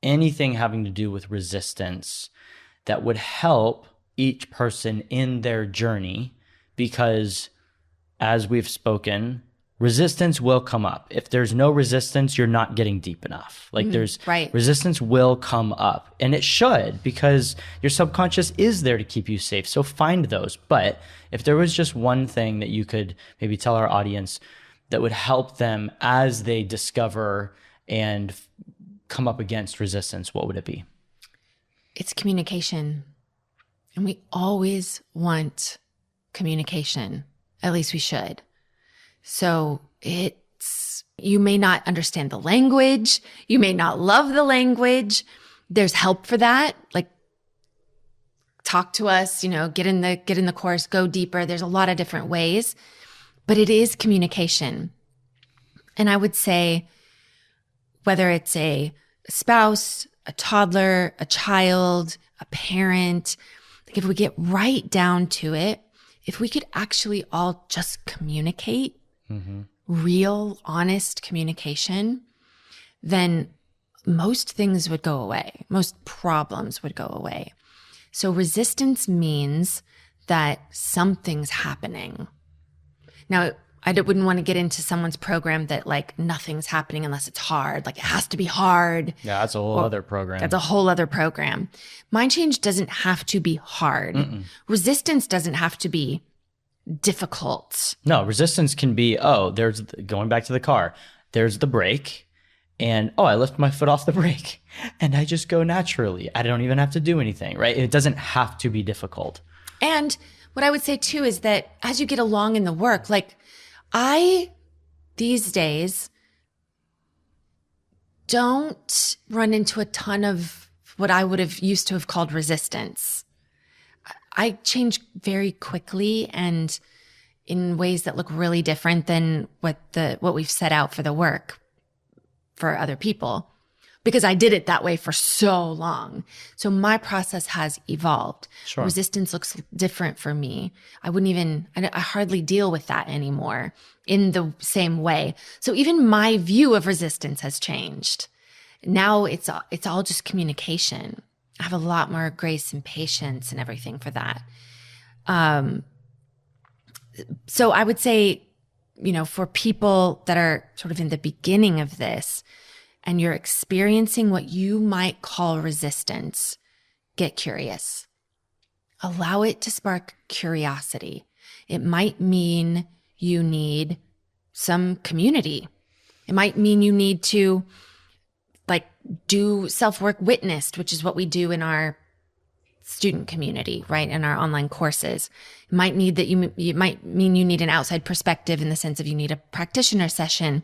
anything having to do with resistance that would help each person in their journey, because as we've spoken, resistance will come up. If there's no resistance, you're not getting deep enough. Like resistance will come up, and it should, because your subconscious is there to keep you safe. So find those. But if there was just one thing that you could maybe tell our audience that would help them as they discover and come up against resistance, what would it be? It's communication. And we always want communication. At least we should. So you may not understand the language. You may not love the language. There's help for that. Like, talk to us, get in the course, go deeper. There's a lot of different ways, but it is communication. And I would say, whether it's a spouse, a toddler, a child, a parent, like if we get right down to it, if we could actually all just communicate, real, honest communication, then most things would go away. Most problems would go away. So resistance means that something's happening. Now, I wouldn't want to get into someone's program that like nothing's happening unless it's hard. Like it has to be hard. Yeah, that's a whole other program. That's a whole other program. Mind change doesn't have to be hard. Resistance doesn't have to be difficult. No, resistance can be, there's going back to the car. There's the brake, and I lift my foot off the brake and I just go naturally. I don't even have to do anything, right? It doesn't have to be difficult. And what I would say too is that as you get along in the work, like these days don't run into a ton of what I would have used to have called resistance. I change very quickly and in ways that look really different than what we've set out for the work for other people, because I did it that way for so long. So my process has evolved. Sure. Resistance looks different for me. I hardly deal with that anymore in the same way. So even my view of resistance has changed. Now it's all just communication. I have a lot more grace and patience and everything for that. So I would say, for people that are sort of in the beginning of this and you're experiencing what you might call resistance, get curious. Allow it to spark curiosity. It might mean you need some community. It might mean you need to do self-work witnessed, which is what we do in our student community, right? In our online courses. It might need that it might mean you need an outside perspective in the sense of you need a practitioner session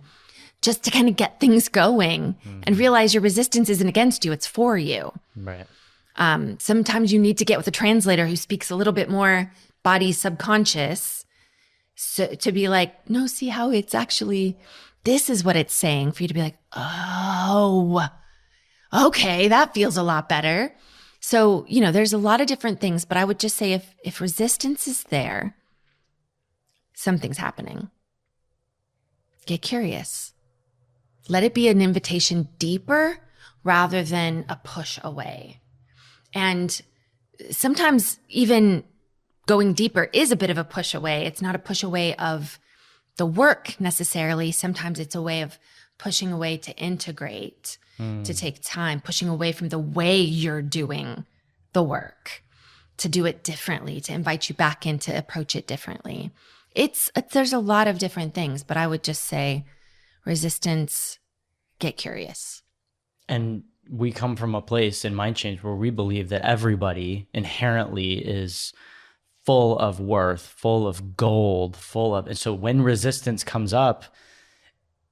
just to kind of get things going and realize your resistance isn't against you, it's for you. Right. Sometimes you need to get with a translator who speaks a little bit more body subconscious to be like, no, see how it's actually, this is what it's saying, for you to be like, oh, okay, that feels a lot better. So, there's a lot of different things, but I would just say if resistance is there, something's happening. Get curious. Let it be an invitation deeper rather than a push away. And sometimes even going deeper is a bit of a push away. It's not a push away of the work necessarily. Sometimes it's a way of pushing away to integrate, to take time, pushing away from the way you're doing the work, to do it differently, to invite you back in to approach it differently. There's a lot of different things, but I would just say resistance, get curious. And we come from a place in Mind Change where we believe that everybody inherently is full of worth, full of gold, and so when resistance comes up,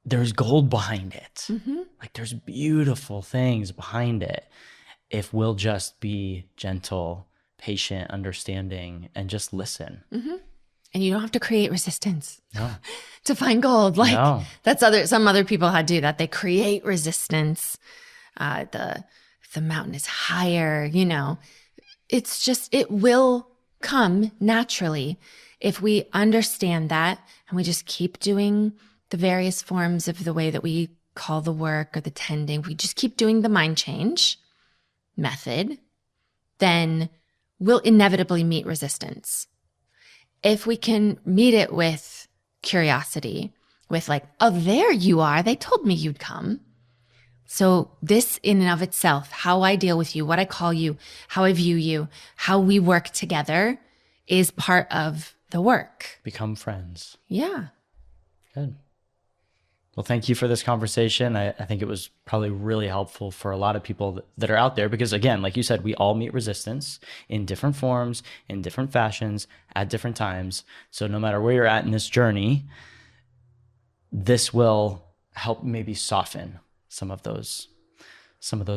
there's gold behind it. Mm-hmm. Like there's beautiful things behind it. If we'll just be gentle, patient, understanding, and just listen. Mm-hmm. And you don't have to create resistance No. to find gold. Like No. some other people had do that. They create resistance. The mountain is higher, It's just, it will come naturally if we understand that and we just keep doing the various forms of the way that we call the work or the tending. We just keep doing the mind change method, then we'll inevitably meet resistance. If we can meet it with curiosity, with like, oh, there you are. They told me you'd come. So this in and of itself, how I deal with you, what I call you, how I view you, how we work together is part of the work. Become friends. Yeah. Good. Well, thank you for this conversation. I think it was probably really helpful for a lot of people that are out there because, again, like you said, we all meet resistance in different forms, in different fashions, at different times. So no matter where you're at in this journey, this will help maybe soften some of those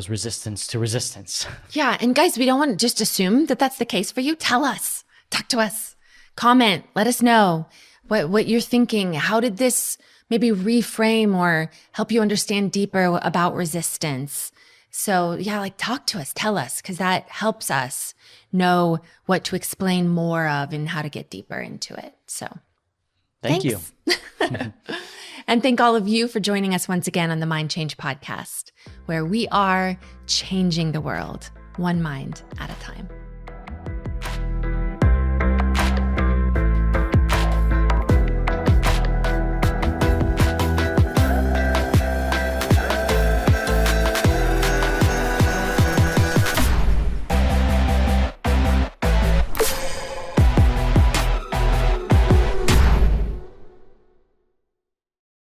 resistance to resistance. Yeah. And guys, we don't want to just assume that that's the case for you. Tell us, talk to us, comment, let us know what you're thinking. How did this maybe reframe or help you understand deeper about resistance? So yeah, like talk to us, tell us, because that helps us know what to explain more of and how to get deeper into it. So thank you. And thank all of you for joining us once again on the Mind Change podcast, where we are changing the world one mind at a time.